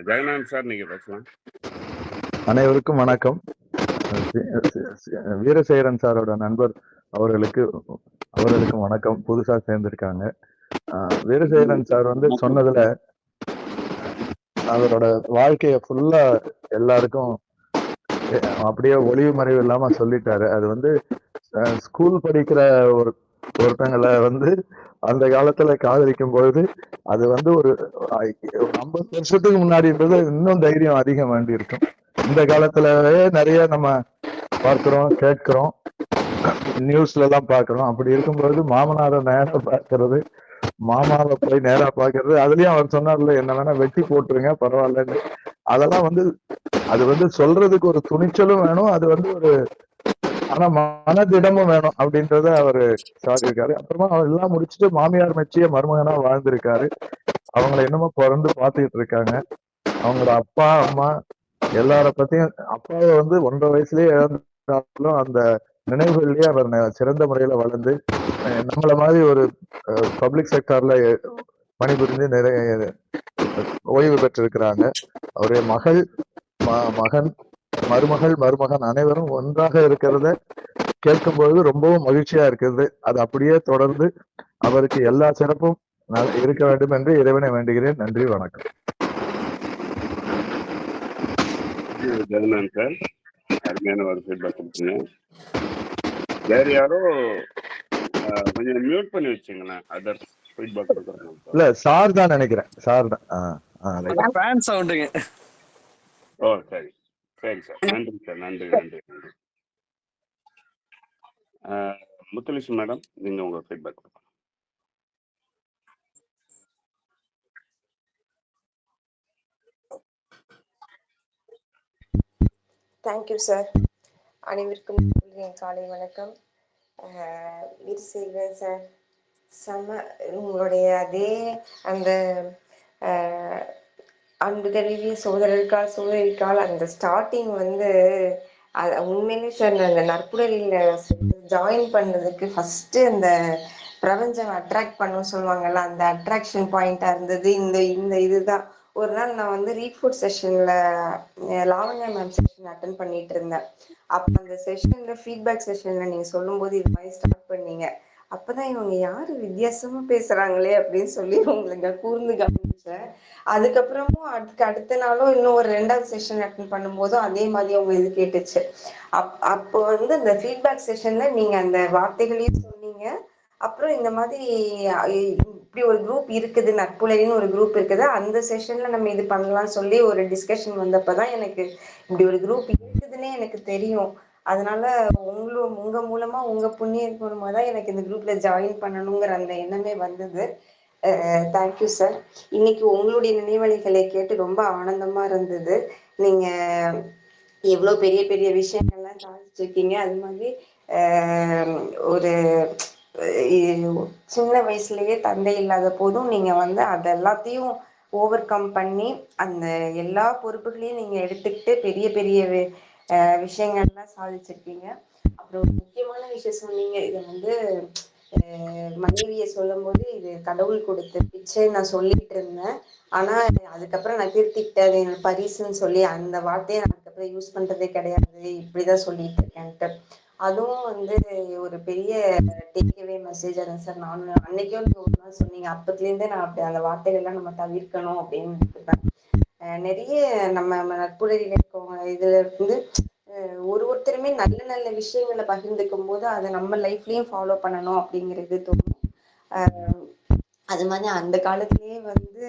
Jagannathan sir நீங்க பேசலாம். அனைவருக்கும் வணக்கம். வீரசேகரன் சாரோட நண்பர் அவர்களுக்கும் வணக்கம். புதுசா சேர்ந்திருக்காங்க. வீரசேகரன் சார் வந்து சொன்னதுல அவரோட வாழ்க்கைய ஃபுல்லா எல்லாருக்கும் அப்படியே ஒளிவு மறைவு இல்லாம சொல்லிட்டாரு. அது வந்து ஸ்கூல் படிக்கிற ஒருத்தங்களை வந்து அந்த காலத்துல காதலிக்கும் பொழுது அது வந்து ஒரு 50 வருஷத்துக்கு முன்னாடின்றது இன்னும் தைரியம் அதிகம் வேண்டி இருக்கும். இந்த காலத்துலவே நிறைய நம்ம பார்க்கிறோம், கேட்கிறோம், நியூஸ்ல எல்லாம் பாக்குறோம். அப்படி இருக்கும்போது மாமனாரை நேரா பாக்குறது, மாமாவை போய் நேரா பாக்குறது, அதுலயும் அவர் சொன்னார்ல என்ன வேணா வெட்டி போட்டுருங்க பரவாயில்லன்னு. அதெல்லாம் வந்து அது வந்து சொல்றதுக்கு ஒரு துணிச்சலும் வேணும், அது வந்து ஒரு ஆனா மனதிடமும் வேணும் அப்படின்றத அவரு சாதியிருக்காரு. அப்புறமா அவர் எல்லாம் முடிச்சுட்டு மாமியார் மெச்சிய மருமகனா வாழ்ந்திருக்காரு. அவங்களை என்னமோ பிறந்து பார்த்துக்கிட்டு இருக்காங்க. அவங்களோட அப்பா அம்மா எல்லார பத்தியும், அப்பாவை வந்து 1.5 வயசுலயே இழந்தாலும் அந்த நினைவுகள்லயே அவர் சிறந்த முறையில வளர்ந்து நம்மள மாதிரி ஒரு பப்ளிக் செக்டார்ல பணிபுரிந்து நிறைய ஓய்வு பெற்றிருக்கிறாங்க. அவருடைய மகன், மருமகன் அனைவரும் ஒன்றாக இருக்கிறத கேட்கும் பொழுது ரொம்பவும் மகிழ்ச்சியா இருக்கிறது. அது அப்படியே தொடர்ந்து அவருக்கு எல்லா சிறப்பும் இருக்க வேண்டும் என்று இறைவனை வேண்டுகிறேன். நன்றி, வணக்கம். ஜெகநாதன் சார் அருமையான ஒரு ஃபீட்பேக் கொடுத்தீங்க. வேற யாரோ கொஞ்சம் மியூட் பண்ணி வச்சுங்களேன். அதர் ஃபீட்பேக் கொடுக்குறாங்க. இல்ல சார் தான் நினைக்கிறேன். சார் தான். ஃபேன் சவுண்டுங்க. ஓ சரி சரி சார். நன்றி சார். நன்றி. முத்துலட்சுமி மேடம் நீங்க உங்க ஃபீட்பேக் கொடுங்க. Thank you sir. அனைவருக்கும் காலை வணக்கம். வீரசேகரன் சார் உங்களுடைய அதே அந்த அன்பு தழுவி சோதரிக்கால் அந்த ஸ்டார்டிங் வந்து உண்மையிலே சார் நான் அந்த நற்புடலில் ஜாயின் பண்ணதுக்கு ஃபஸ்ட்டு அந்த பிரபஞ்சம் அட்ராக்ட் பண்ண சொல்லுவாங்கல்ல, அந்த அட்ராக்ஷன் பாயிண்டாக இருந்தது இந்த இதுதான். ஒரு நாள் நான் வந்து ரீட் ஃபுட் செஷனில் லாவண்யா மேம் செஷன் அட்டன் பண்ணிட்டு இருந்தேன். அப்போ அந்த செஷனில் ஃபீட்பேக் செஷனில் நீங்கள் சொல்லும்போது இது மாதிரி ஸ்டார்ட் பண்ணீங்க. அப்போதான் இவங்க யாரு வித்தியாசமா பேசுறாங்களே அப்படின்னு சொல்லி உங்களுக்கு கூர்ந்து கவனிச்சேன். அதுக்கப்புறமும் அடுத்த நாளும் இன்னும் ஒரு 2வது செஷன் அட்டன் பண்ணும்போதும் அதே மாதிரி அவங்க இது கேட்டுச்சு. அப்போ வந்து இந்த ஃபீட்பேக் செஷன்ல நீங்க அந்த வார்த்தைகளையும் சொன்னீங்க. அப்புறம் இந்த மாதிரி இப்படி ஒரு குரூப் இருக்குது, நட்புலைன்னு ஒரு குரூப் இருக்குது, அந்த செஷன்ல நம்ம இது பண்ணலாம்னு சொல்லி ஒரு டிஸ்கஷன் வந்தப்பதான் எனக்கு இப்படி ஒரு குரூப் இருக்குதுன்னே எனக்கு தெரியும். அதனால உங்க மூலமா உங்க புண்ணியம் மூலமா தான் எனக்கு இந்த குரூப்ல ஜாயின் பண்ணணுங்கிற அந்த எண்ணமே வந்தது. Thank you sir. இன்னைக்கு உங்களுடைய நினைவலைகளை கேட்டு ரொம்ப ஆனந்தமா இருந்தது. நீங்க எவ்வளோ பெரிய பெரிய விஷயங்கள்லாம் சாதிச்சிருக்கீங்க. அது மாதிரி ஒரு சின்ன வயசுலயே தந்தை இல்லாத போதும் நீங்க வந்து அது எல்லாத்தையும் ஓவர் கம் பண்ணி அந்த எல்லா பொறுப்புகளையும் நீங்க எடுத்துக்கிட்டு பெரிய பெரிய விஷயங்கள்லாம் சாதிச்சிருக்கீங்க. அப்புறம் ஒரு முக்கியமான விஷயம் சொன்னீங்க, இதை வந்து மனைவியை சொல்லும் போது இது கடவுள் கொடுத்த பிச்சை நான் சொல்லிட்டு இருந்தேன். ஆனா அதுக்கப்புறம் நான் திருத்திக்கிட்டேன், என்னோட பரிசுன்னு சொல்லி அந்த வார்த்தையை நான் அதுக்கப்புறம் யூஸ் பண்றதே கிடையாது, இப்படிதான் சொல்லிட்டு இருக்கேன்ட்டு. அதுவும் வந்து ஒரு பெரிய டேக்அவே மெசேஜா தான் சார். நான் அன்னைக்கும் நீங்க ஒரு நாள் சொன்னீங்க, அப்பத்துலேருந்தே நான் அப்படி அந்த வார்த்தைகள்லாம் நம்ம தவிர்க்கணும் அப்படின்னு. நிறைய நம்ம நட்புறவில் இருக்கவங்க இதுல இருந்து ஒருத்தருமே நல்ல நல்ல விஷயங்களை பகிர்ந்துக்கும் போது அதை நம்ம லைஃப்லயும் ஃபாலோ பண்ணணும் அப்படிங்கிறது தோணும். அது மாதிரி அந்த காலத்திலேயே வந்து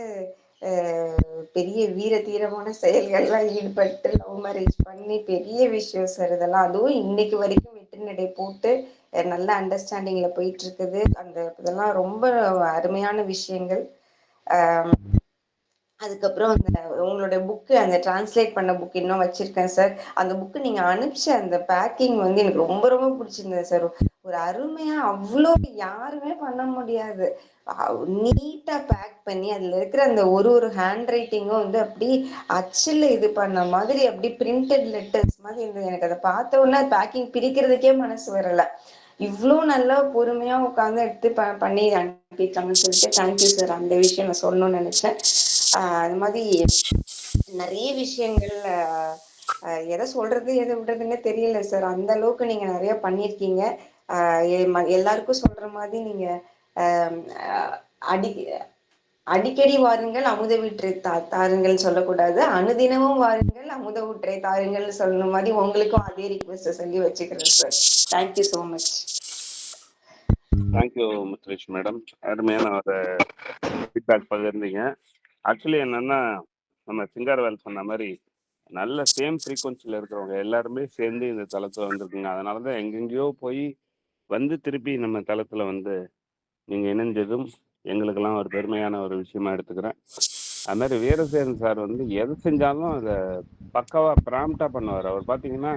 பெரிய வீர தீரமான செயல்கள்லாம் ஈடுபட்டு லவ் மேரேஜ் பண்ணி பெரிய விஷயம் சார் இதெல்லாம். அதுவும் இன்னைக்கு வரைக்கும் வெற்றி நடை போட்டு நல்ல அண்டர்ஸ்டாண்டிங்ல போயிட்டு இருக்குது. அந்த இதெல்லாம் ரொம்ப அருமையான விஷயங்கள். அதுக்கப்புறம் அந்த உங்களோட புக்கு, அந்த டிரான்ஸ்லேட் பண்ண புக் இன்னும் வச்சிருக்கேன் சார். அந்த புக்கு நீங்க அனுப்பிச்ச அந்த பேக்கிங் வந்து எனக்கு ரொம்ப ரொம்ப பிடிச்சிருந்தது சார். ஒரு அருமையா அவ்வளோ யாருமே பண்ண முடியாது. நீட்டா பேக் பண்ணி அதுல இருக்கிற அந்த ஒரு ஒரு ஹேண்ட் ரைட்டிங்கும் வந்து அப்படி அச்சில் இது பண்ண மாதிரி அப்படி பிரிண்டட் லெட்டர்ஸ் மாதிரி இருந்தது. எனக்கு அதை பார்த்த உடனே பேக்கிங் பிரிக்கிறதுக்கே மனசு வரல. இவ்வளோ நல்லா பொறுமையா உட்காந்து எடுத்து பண்ணி அனுப்பிட்டாங்கன்னு சொல்லிட்டு தேங்க்யூ சார். அந்த விஷயம் நான் சொல்லணும்னு நினைச்சேன். அது மாதிரி நிறைய விஷயங்கள் எதை சொல்றது எதை விடுறதுன்னு தெரியல சார். அந்த அளவுக்கு நீங்க நிறைய பண்ணியிருக்கீங்க. எல்லாருக்கும் சொல்ற மாதிரி நீங்க ஆஹ் ஆஹ் அடி அடிக்கடி வாருங்கள் அமுத ஊற்றை தாருங்கள் சொல்லக்கூடாது, அனுதினமும் வாருங்கள் அமுத ஊற்றை தாருங்கள் சொன்ன மாதிரி உங்களுக்கும் அதே ரிக்வெஸ்ட் சொல்லி வச்சுக்கிறேன் sir. Thank you so much. Thank you Muthulakshmi madam. அருமையான ஒரு ஃபீட்பேக் பகிர்ந்தீங்க. ஆக்சுவலி என்னன்னா, நம்ம சிங்காரவேல் சொன்ன மாதிரி நல்ல சேம் ஃப்ரீக்வன்சியில் இருக்கிறவங்க எல்லாருமே சேர்ந்து இந்த தளத்தில் வந்திருக்குங்க. அதனால தான் எங்கெங்கேயோ போய் வந்து திருப்பி நம்ம தளத்தில் வந்து நீங்கள் இணைஞ்சதும் எங்களுக்கெல்லாம் ஒரு பெருமையான ஒரு விஷயமா எடுத்துக்கிறேன். அது மாதிரி வீரசேகரன் சார் வந்து எது செஞ்சாலும் அதை பக்காவாக ப்ராம்ப்டாக பண்ணுவார். அவர் பார்த்தீங்கன்னா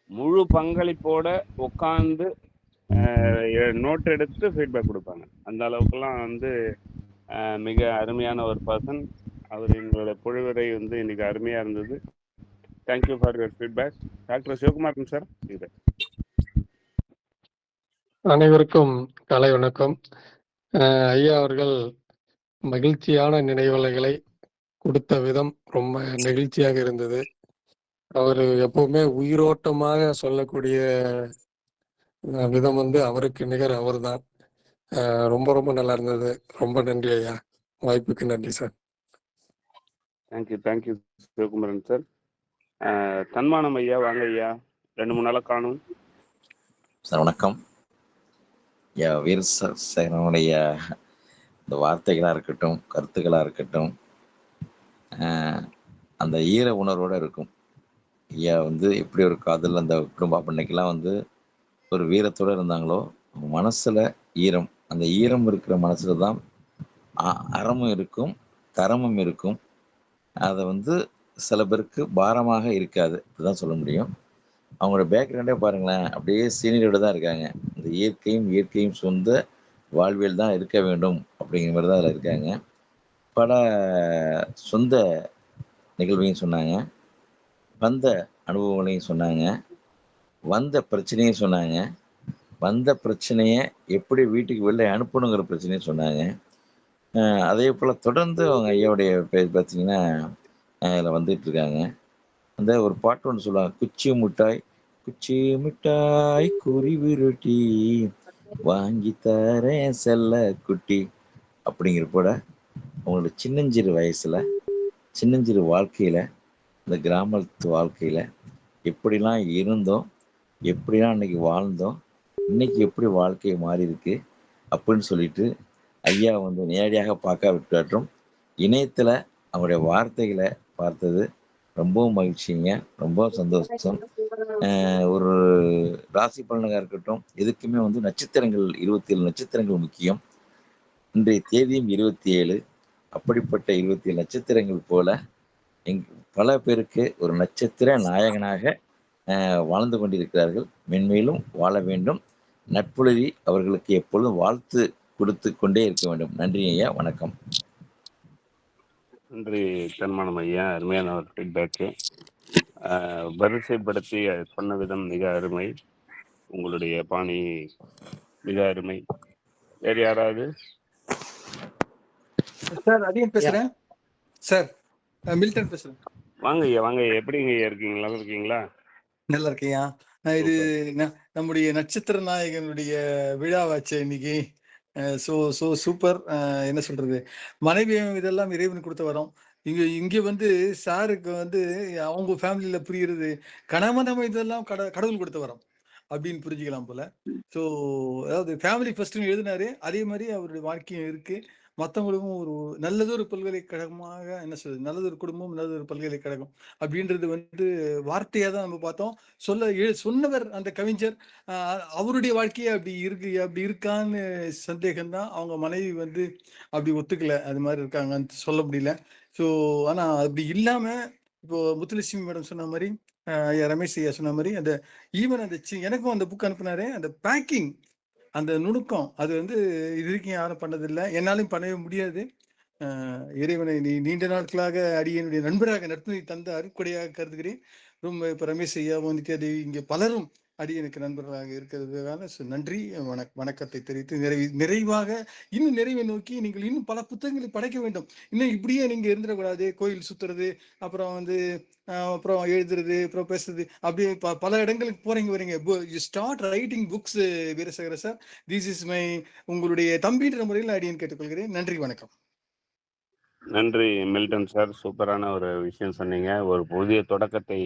முழு பங்களிப்போட உட்காந்து நோட் எடுத்து ஃபீட்பேக் கொடுப்பாங்க. அந்த அளவுக்குலாம் வந்து மிக அருமையான ஒரு பர்சன் அவர். எங்களோட பொழுதுரை வந்து இன்னைக்கு அருமையாக இருந்தது. Thank you for your feedback. Doctor Sivakumaran sir. இது அனைவருக்கும் காலை வணக்கம். ஐயா அவர்கள் மகிழ்ச்சியான நினைவலைகளை கொடுத்த விதம் ரொம்ப நெகிழ்ச்சியாக இருந்தது. அவர் எப்பவுமே உயிரோட்டமாக சொல்லக்கூடிய விதம் வந்து அவருக்கு நிகர் அவர் தான். ரொம்ப ரொம்ப நல்லா இருந்தது. ரொம்ப நன்றி ஐயா. வாய்ப்புக்கு நன்றி சார். Thank you Sivakumaran sir. தன்மானம் ஐயா, வாங்க ஐயா. 2-3 நாளாக காணும் சார். வணக்கம் ஐயா. வீரசேகரனுடைய இந்த வார்த்தைகளாக இருக்கட்டும், கருத்துக்களாக இருக்கட்டும், அந்த ஈர உணர்வோடு இருக்கும். ஐயா வந்து எப்படி ஒரு காதல் அந்த குடும்ப அன்னைக்கெல்லாம் வந்து ஒரு வீரத்தோடு இருந்தாங்களோ, மனசில் ஈரம், அந்த ஈரம் இருக்கிற மனசில் தான் அறமும் இருக்கும், தரமும் இருக்கும். அதை வந்து சில பேருக்கு பாரமாக இருக்காது, இதுதான் சொல்ல முடியும். அவங்களோட பேக்ரவுண்டே பாருங்களேன், அப்படியே சீனியரோடு தான் இருக்காங்க. இந்த இயற்கையும் சொந்த வாழ்வியல் தான் இருக்க வேண்டும் அப்படிங்கிற மாதிரி தான் அதில் இருக்காங்க. பல சொந்த நிகழ்வையும் சொன்னாங்க, வந்த அனுபவங்களையும் சொன்னாங்க, வந்த பிரச்சனையும் சொன்னாங்க, வந்த பிரச்சனையை எப்படி வீட்டுக்கு வெளில அனுப்பணுங்கிற பிரச்சனையும் சொன்னாங்க. அதே போல் தொடர்ந்து அவங்க ஐயாவுடைய பேர் பார்த்தீங்கன்னா இதில் வந்துட்டு இருக்காங்க. அந்த ஒரு பாட்டு ஒன்று சொல்லுவாங்க, குச்சி மிட்டாய் குருவி ரொட்டி வாங்கி தரேன் செல்ல குட்டி அப்படிங்கிற போல அவங்களோட சின்னஞ்சிறு வயசில், சின்னஞ்சிறு வாழ்க்கையில், இந்த கிராமத்து வாழ்க்கையில் எப்படிலாம் இருந்தோம், எப்படிலாம் அன்னைக்கு வாழ்ந்தோம், இன்னைக்கு எப்படி வாழ்க்கை மாறி இருக்கு அப்படின்னு சொல்லிட்டு ஐயா வந்து நேரடியாக பார்க்காவிட்டாற்றும் இணையத்தில் அவருடைய வார்த்தைகளை பார்த்தது ரொம்பவும் மகிழ்ச்சிங்க, ரொம்ப சந்தோஷம். ஒரு ராசி பலனாக இருக்கட்டும், எதுக்குமே வந்து நட்சத்திரங்கள் 27 நட்சத்திரங்கள் முக்கியம். இன்றைய தேதியும் 27. அப்படிப்பட்ட 27 நட்சத்திரங்கள் போல பல பேருக்கு ஒரு நட்சத்திர நாயகனாக வாழ்ந்து கொண்டிருக்கிறார்கள். மென்மேலும் வாழ வேண்டும். நட்புலவி அவர்களுக்கு எப்பொழுதும் வாழ்த்து கொடுத்து கொண்டே இருக்க வேண்டும். நன்றி ஐயா, வணக்கம். நன்றி தன்மானம் ஐயா. அருமையான ஒரு ஃபீட்பேக்கு. வரிசைப்படுத்தி சொன்ன விதம் மிக அருமை. உங்களுடைய பாணி மிக அருமை. வேறு யாராவது? சார் அதையும் பேசுறேன் சார். மில்டன் பேசுறேன். வாங்க ஐயா, வாங்க ஐயா. எப்படிங்க ஐயா இருக்கீங்க? நல்லா இருக்கீங்களா? நல்லா இருக்கியா? இது நம்முடைய நட்சத்திர நாயகனுடைய விழாவாச்சு இன்னைக்கு. So super. என்ன சொல்றது, மனைவியும் இதெல்லாம் இறைவன் கொடுத்த வரோம். இங்க வந்து சாருக்கு வந்து அவங்க ஃபேமிலியில புரியுறது கணவன் இதெல்லாம் கடவுள் கொடுத்த வரோம் அப்படின்னு புரிஞ்சுக்கலாம் போல. ஸோ அதாவது ஃபேமிலி ஃபர்ஸ்ட்னு எழுதினாரு, அதே மாதிரி அவருடைய வாழ்க்கையும் இருக்கு. மற்றவங்களுக்கும் ஒரு நல்லதொரு பல்கலைக்கழகமாக என்ன சொல்றது, நல்லதொரு குடும்பம், நல்லதொரு பல்கலைக்கழகம் அப்படின்றது வந்து வார்த்தையாக தான் நம்ம பார்த்தோம். சொன்னவர் அந்த கவிஞர் அவருடைய வாழ்க்கையே அப்படி இருக்கான்னு சந்தேகம்தான். அவங்க மனைவி வந்து அப்படி ஒத்துக்கல, அது மாதிரி இருக்காங்கன்னு சொல்ல முடியல. ஸோ ஆனால் அப்படி இல்லாமல் இப்போ முத்துலட்சுமி மேடம் சொன்ன மாதிரி, ஐயா ரமேஷ் ஐயா சொன்ன மாதிரி, அந்த ஈவன் அந்த எனக்கும் அந்த புக் அனுப்புனாரு, அந்த பேக்கிங், அந்த நுணுக்கம், அது வந்து இது வரைக்கும் யாரும் பண்ணதில்லை, என்னாலும் பண்ணவே முடியாது. இறைவனை நீண்ட நாட்களாக அடியனுடைய நண்பராக நட்பை தந்த அருட்கொடையாக கருதுகிறேன். ரொம்ப இப்போ ரமேஷ் ஐயாவும் வந்துட்டு அது இங்கே பலரும் அடியனுக்கு நண்பர்களாக இருக்கிறதுனால நன்றி வணக்கத்தை தெரிவித்து நிறைவாக இன்னும் நிறைவை நோக்கி நீங்கள் இன்னும் பல புத்தகங்களை படைக்க வேண்டும். இன்னும் இப்படியே நீங்க இருந்துடக்கூடாது. கோயில் சுத்துறது, அப்புறம் வந்து அப்புறம் எழுதுறது, அப்புறம் பேசுறது, அப்படியே பல இடங்களுக்கு போறீங்க வரீங்க. You start writing books Veerasekara sir. This is my உங்களுடைய தம்பின்ற முறையில் அடியன் கேட்டுக்கொள்கிறேன். நன்றி, வணக்கம். நன்றி மில்டன் சார், சூப்பரான ஒரு விஷயம் சொன்னீங்க. ஒரு புதிய தொடக்கத்தை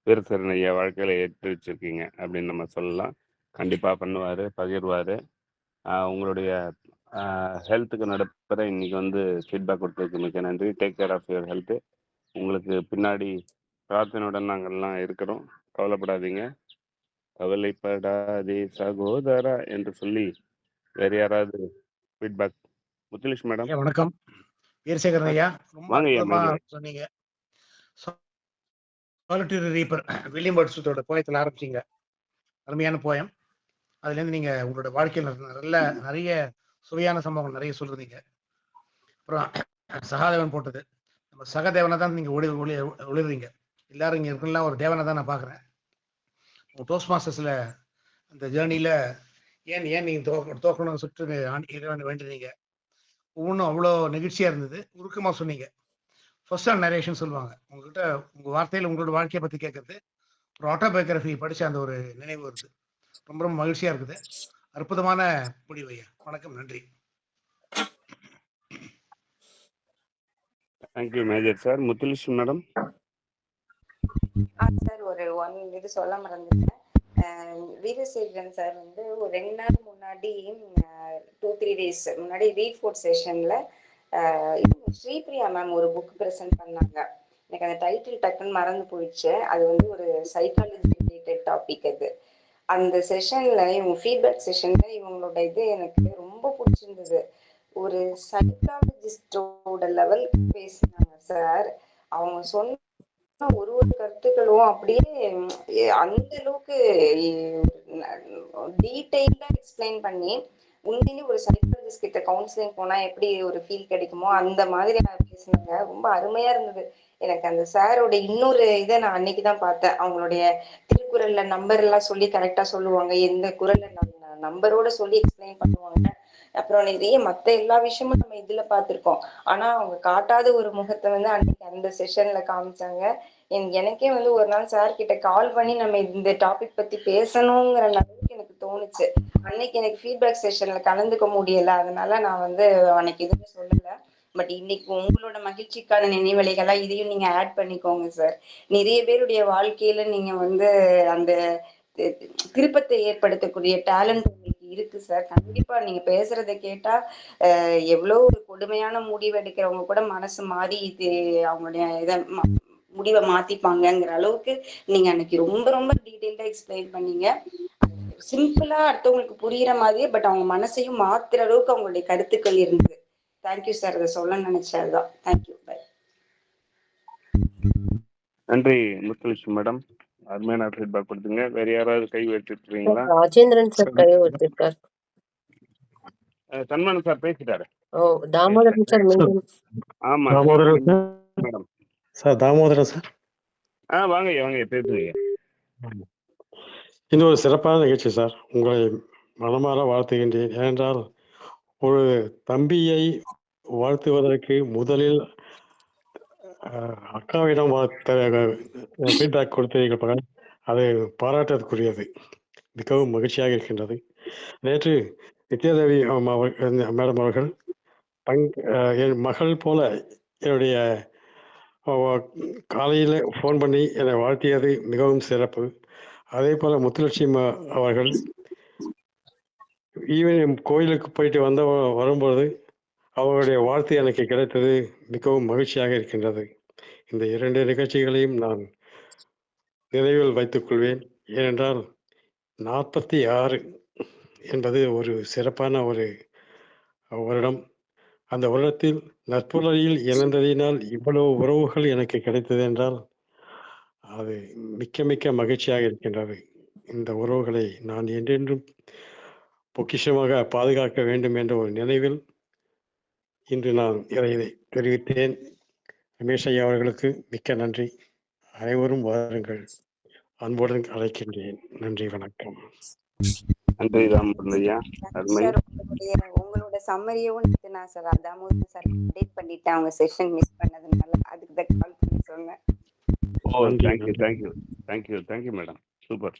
வீரசேகரன் ஐயா வாழ்க்கையில ஏற்றி வச்சிருக்கீங்க அப்படின்னு நம்ம சொல்லலாம். கண்டிப்பா பண்ணுவாரு, பகிர்வாரு. உங்களுடைய ஹெல்த்துக்கு நடப்புற இன்னைக்கு வந்து ஃபீட்பேக் கொடுத்ததுக்கு மிக்க நன்றி. Take care of your health. உங்களுக்கு பின்னாடி பிரார்த்தனையுடன் நாங்கள்லாம் இருக்கிறோம், கவலைப்படாதீங்க. கவலைப்படாதே சகோதரா என்று சொல்லி வேற யாராவது ஃபீட்பேக்? முத்துலட்சுமி மேடம். ஐயா வணக்கம். வீரசேகரன் ஐயா, ரொம்ப வாங்க ஐயா, அற்புதமா மேலே. சொன்னீங்க. சாலிட்டரி ரீப்பர் வில்லியம் வேர்ட்ஸ்வர்த்தோட போயத்தில் ஆரம்பிச்சீங்க. அருமையான போயம். அதுலேருந்து நீங்க உங்களோட வாழ்க்கையில் நிறைய சுவையான சம்பவங்கள் நிறைய சொல்றீங்க. அப்புறம் சகாதேவன் போட்டது, நம்ம சகதேவனை தான் நீங்க ஒளிர்றீங்க. எல்லாரும் இங்க இருக்கலாம் ஒரு தேவனை தான் நான் பார்க்குறேன். டோஸ்ட் மாஸ்டர்ஸ்ல அந்த ஜேர்னியில ஏன் நீங்க தோக்கணும்னு சுற்று இறைவனை வேண்டினீங்க. ஒவ்வொன்றும் அவ்வளோ நெகிழ்ச்சியா இருந்தது. உருக்கமா சொன்னீங்க. ஃபர்ஸ்ட் ஹேண்ட் நரேஷன் சொல்லுவாங்க. உங்ககிட்ட உங்க வார்த்தையில் உங்களோட வாழ்க்கையை பத்தி கேட்கறது, ஒரு ஆட்டோபயோகிராஃபி படிச்ச அந்த ஒரு நினைவு வருது. ரொம்ப ரொம்ப மகிழ்ச்சியா இருக்குது. அற்புதமான முடிவு ஐயா. வணக்கம், நன்றி. Thank you major sir. Muthulakshmi madam. Sir ஒரு இது சொல்ல மறந்துட்டேன். வீரசேகரன் சார் வந்து ஒரு 2 நாள் முன்னாடி 2-3 days முன்னாடி ரீட் ஃபோர்ட் செஷன்ல ஸ்ரீபிரியா மேம் ஒரு புக் ப்ரெசென்ட் பண்ணாங்க. எனக்கு அந்த டைட்டில் டக்குன்னு மறந்து போயிடுச்சு. அது வந்து ஒரு சைக்காலஜி ரிலேட்டட் டாபிக். அது அந்த செஷன்ல இவங்க ஃபீட்பேக் செஷன்ல இவங்களோட இது எனக்கு ரொம்ப பிடிச்சிருந்தது. ஒரு சைக்காலஜிஸ்டோட லெவல் பேசினாங்க சார். அவங்க சொன்ன ஒரு கருத்துக்களும் அப்படியே அந்த அளவுக்கு டீடைல்டா எக்ஸ்பிளைன் பண்ணி, உண்மையிலேயே ஒரு சைக்காலஜிஸ்ட் கிட்ட கவுன்சிலிங் போனா எப்படி ஒரு ஃபீல் கிடைக்குமோ அந்த மாதிரி பேசினாங்க. ரொம்ப அருமையா இருந்தது. எனக்கு அந்த சாரோட இன்னொரு இதை நான் அன்னைக்குதான் பார்த்தேன். அவங்களுடைய திருக்குறள்ல நம்பர் எல்லாம் சொல்லி கரெக்டா சொல்லுவாங்க, எந்த குறள்ல நம்பரோட சொல்லி எக்ஸ்பிளைன் பண்ணுவாங்க. அப்புறம் நிறைய மத்த எல்லா விஷயமும் நம்ம இதுல பார்த்திருக்கோம். ஆனா அவங்க காட்டாத ஒரு முகத்தை வந்து அன்னைக்கு அந்த செஷன்ல காமிச்சாங்க. எனக்கே வந்து ஒரு நாள் சார் கிட்ட கால் பண்ணி நம்ம இந்த டாபிக் பத்தி பேசணுங்கிற அளவுக்கு எனக்கு தோணுச்சு. அன்னைக்கு எனக்கு ஃபீட்பேக் செஷன்ல கலந்துக்க முடியல, அதனால நான் வந்து அன்னைக்கு எதுவுமே சொல்லல. பட் இன்னைக்கு உங்களோட மகிழ்ச்சிக்கான நினைவலைகளா இதையும் நீங்க ஆட் பண்ணிக்கோங்க சார். நிறைய பேருடைய வாழ்க்கையில நீங்க வந்து அந்த திருப்பத்தை ஏற்படுத்தக்கூடிய டேலண்ட் உங்களுக்கு இருக்கு சார். கண்டிப்பா நீங்க பேசுறதை கேட்டா எவ்வளவு ஒரு கொடுமையான முடிவு எடுக்கிறவங்க கூட மனசு மாறி இது அவங்களுடைய இதை முடிவை மாத்திப்பாங்கங்கிற அளவுக்கு நீங்க அன்னைக்கு ரொம்ப ரொம்ப டீடைல்டா எக்ஸ்பிளைன் பண்ணீங்க. சிம்பிளா அடுத்தவங்களுக்கு புரியுற மாதிரியே பட் அவங்க மனசையும் மாத்துற அளவுக்கு அவங்களுடைய கருத்துக்கள் இருந்தது. Thank you sir. அதை சொல்ல நினைச்சதுதான். தேங்க்யூ. பை. நன்றி முத்துலட்சுமி மேடம், அருமையான ஃபீட்பேக் கொடுத்தீங்க. வேற யாராவது கை வச்சிருக்கீங்களா? ராஜேந்திரன் சார் கை வச்சிருக்காரு. சன்மானம் சார் பேசிட்டாரு. தாமோதரன் சார் மீண்டும். ஆமா மேடம் சார். தாமோதரன் சார். வாங்க பேசுங்க. இன்னொரு சிறப்பான நிகழ்ச்சி சார். உங்களை மனமாற வாழ்த்துகின்றேன். ஏனென்றால் ஒரு தம்பியை வாழ்த்துவதற்கு முதலில் அக்காவிடம் ஃபீட்பேக் கொடுத்தீர்கள். அது பாராட்டத்துக்குரியது. மிகவும் மகிழ்ச்சியாக இருக்கின்றது. நேற்று நித்யாதேவி மேடம் அவர்கள் என் மகள் போல என்னுடைய காலையில் ஃபோன் பண்ணி என்னை வாழ்த்தியது மிகவும் சிறப்பு. அதே போல் முத்துலட்சுமி அவர்கள் ஈவன் கோயிலுக்கு போயிட்டு வரும்பொழுது அவருடைய வாழ்த்து எனக்கு கிடைத்தது மிகவும் மகிழ்ச்சியாக இருக்கின்றது. இந்த 2 நிகழ்ச்சிகளையும் நான் நினைவில் வைத்துக் கொள்வேன். ஏனென்றால் 46 என்பது ஒரு சிறப்பான ஒரு வருடம். அந்த வருடத்தில் நட்புறவில் இணைந்ததினால் இவ்வளவு உறவுகள் எனக்கு கிடைத்தது என்றால் அது மிக்க மிக்க மகிழ்ச்சியாக இருக்கின்றது. இந்த உறவுகளை நான் என்றென்றும் பொக்கிஷமாக பாதுகாக்க வேண்டும் என்ற ஒரு நினைவில் இன்று நான் இதை தெரிவித்தேன். ரமேஷ் ஐயா அவர்களுக்கு மிக்க நன்றி. அனைவரும் வாருங்கள், அன்புடன் அழைக்கின்றேன். நன்றி, வணக்கம். நன்றி ராமன் ஐயா, அருமை. சார் உங்களோட சம்மரியும் நான் சார் தாமோதரன் சார் அப்டேட் பண்ணிட்டேன். அவங்க செஷன் மிஸ் பண்ணதுனால அதுக்கு தான் கால் பண்ணி சொன்னேன். ஓ, தேங்க்யூ மேடம், சூப்பர்.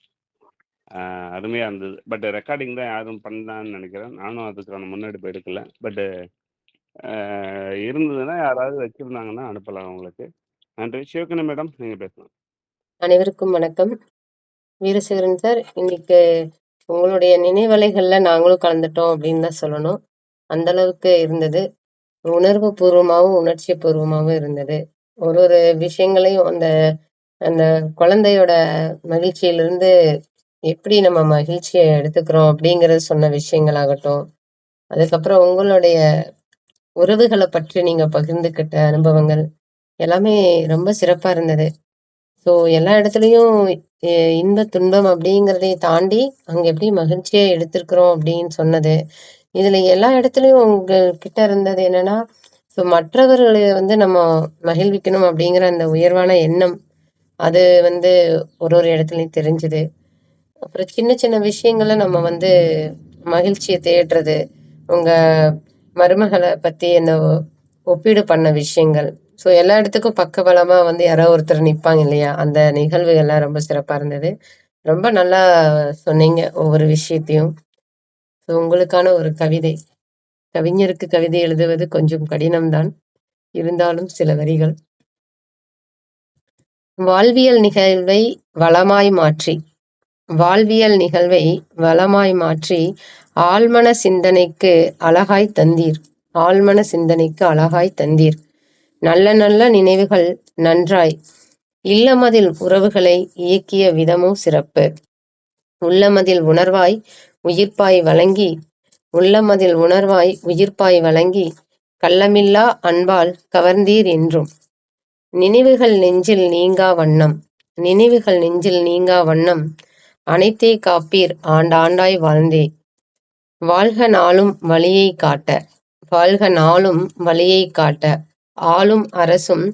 அருமையாக இருந்தது. பட் ரெக்கார்டிங் தான் யாரும் பண்ணலான்னு நினைக்கிறேன். நானும் அதுக்கான முன்னெடுப்பு எடுக்கல. பட்டு இருந்ததுன்னா யாராவது வச்சுருந்தாங்கன்னா அனுப்பலாம் உங்களுக்கு. நன்றி. சிவகணி மேடம், நீங்கள் பேசலாம். அனைவருக்கும் வணக்கம். வீரசேகரன் சார், இன்னைக்கு உங்களுடைய நினைவலைகள்ல நாங்களும் கலந்துட்டோம் அப்படின்னு தான் சொல்லணும். அந்த அளவுக்கு இருந்தது. உணர்வு பூர்வமாகவும் உணர்ச்சி பூர்வமாகவும் இருந்தது. ஒரு விஷயங்களையும் அந்த அந்த குழந்தையோட மகிழ்ச்சியிலிருந்து எப்படி நம்ம மகிழ்ச்சியை எடுத்துக்கிறோம் அப்படிங்கறது சொன்ன விஷயங்களாகட்டும், அதுக்கப்புறம் உங்களுடைய உறவுகளை பற்றி நீங்க பகிர்ந்துக்கிட்ட அனுபவங்கள் எல்லாமே ரொம்ப சிறப்பா இருந்தது. ஸோ எல்லா இடத்துலையும் இன்ப துன்பம் அப்படிங்கிறதை தாண்டி அங்க எப்படி மகிழ்ச்சியை எடுத்திருக்கிறோம் அப்படின்னு சொன்னது. இதுல எல்லா இடத்துலயும் உங்ககிட்ட இருந்தது என்னன்னா, ஸோ மற்றவர்களை நம்ம மகிழ்விக்கணும் அப்படிங்கிற அந்த உயர்வான எண்ணம் அது ஒரு இடத்துலையும் தெரிஞ்சுது. அப்புறம் சின்ன சின்ன விஷயங்களை நம்ம மகிழ்ச்சியை தேடுறது, உங்க மருமகளை பத்தி என்ன ஒப்பீடு பண்ண விஷயங்கள், ஸோ எல்லா இடத்துக்கும் பக்கபலமா யாரோ ஒருத்தர் நிற்பாங்க இல்லையா, அந்த நிகழ்வுகள்லாம் ரொம்ப சிறப்பா இருந்தது. ரொம்ப நல்லா சொன்னீங்க ஒவ்வொரு விஷயத்தையும். ஸோ உங்களுக்கான ஒரு கவிதை. கவிஞருக்கு கவிதை எழுதுவது கொஞ்சம் கடினம்தான், இருந்தாலும் சில வரிகள். வாழ்வியல் நிகழ்வை வளமாய் மாற்றி ஆழ்மன சிந்தனைக்கு அழகாய் தந்தீர். நல்ல நல்ல நினைவுகள் நன்றாய் இல்லமதில் உறவுகளை இயக்கிய விதமோ சிறப்பு. உள்ளமதில் உணர்வாய் உயிர்ப்பாய் வழங்கி கள்ளமில்லா அன்பால் கவர்ந்தீர் என்றும். நினைவுகள் நெஞ்சில் நீங்கா வண்ணம் அனைத்தே காப்பீர் ஆண்டாண்டாய் வாழ்ந்தே. வாழ்க நாளும் வழியை காட்ட ஆளும் அரசும்